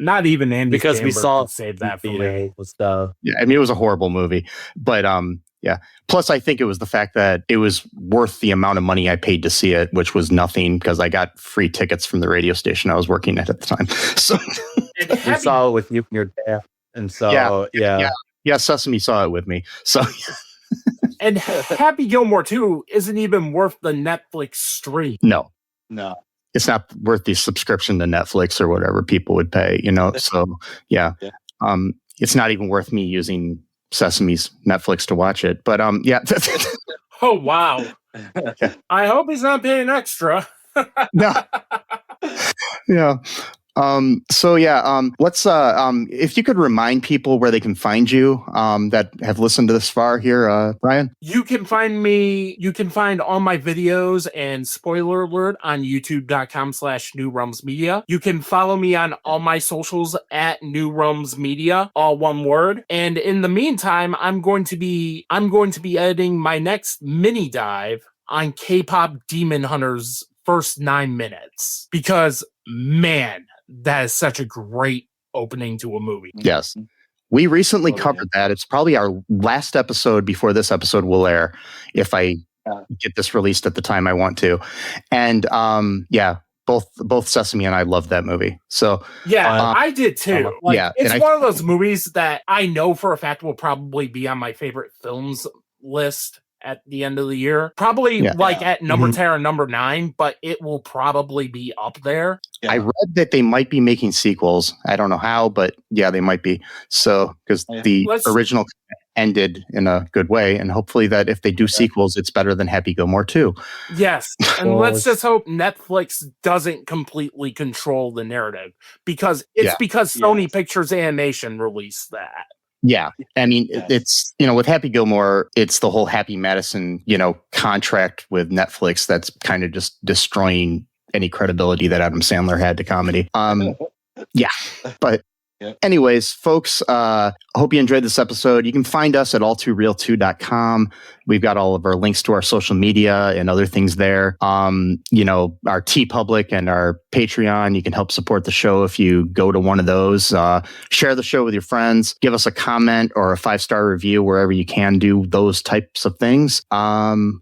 Not even Andy Because we Samberg saw could save that for me. Yeah, I mean, it was a horrible movie, but yeah. Plus, I think it was the fact that it was worth the amount of money I paid to see it, which was nothing because I got free tickets from the radio station I was working at the time. So We saw it with you and your dad, and so yeah, Sesame saw it with me. So And Happy Gilmore 2 isn't even worth the Netflix stream. no, No. it's not worth the subscription to Netflix or whatever people would pay, you know? So yeah. It's not even worth me using Sesame's Netflix to watch it, but yeah. Oh, wow. I hope he's not paying extra. No. Yeah. So yeah, let's if you could remind people where they can find you that have listened to this far here, Brian. You can find all my videos and spoiler alert on youtube.com/Newrealms Media. You can follow me on all my socials at Newrealms Media, all one word. And in the meantime, I'm going to be editing my next mini dive on K-pop Demon Hunter's first 9 minutes because man, that is such a great opening to a movie. Yes. We recently covered that. It's probably our last episode before this episode will air if I get this released at the time I want to. And yeah, both Sesame and I loved that movie. So yeah, I did too. It's one of those movies that I know for a fact will probably be on my favorite films list at the end of the year. Probably at number 10 or number 9, but it will probably be up there. Yeah. I read that they might be making sequels. I don't know how, but yeah, they might be. So, because the original ended in a good way, and hopefully that if they do sequels, it's better than Happy Gilmore 2. Yes, and let's just hope Netflix doesn't completely control the narrative because Sony Pictures Animation released that. Yeah. I mean, it's, with Happy Gilmore, it's the whole Happy Madison, contract with Netflix that's kind of just destroying any credibility that Adam Sandler had to comedy. Yeah. But anyways, folks, I hope you enjoyed this episode. You can find us at all2real2.com. We've got all of our links to our social media and other things there. Our TeePublic and our Patreon. You can help support the show if you go to one of those. Share the show with your friends. Give us a comment or a 5-star review wherever you can do those types of things. Remember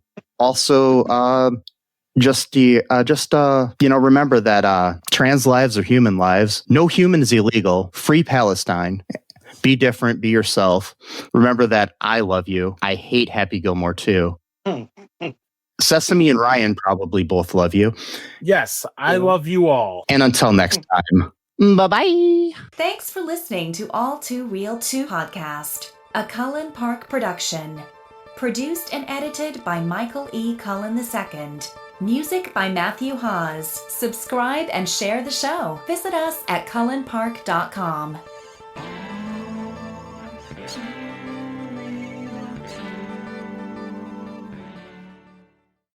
that trans lives are human lives. No human is illegal. Free Palestine. Be different. Be yourself. Remember that I love you. I hate Happy Gilmore too. Sesame and Ryan probably both love you. Yes, I love you all. And until next time, bye-bye. Thanks for listening to All Too Real 2 podcast, a Cullen Park production. Produced and edited by Michael E. Cullen II. Music by Matthew Hawes. Subscribe and share the show. Visit us at cullenpark.com.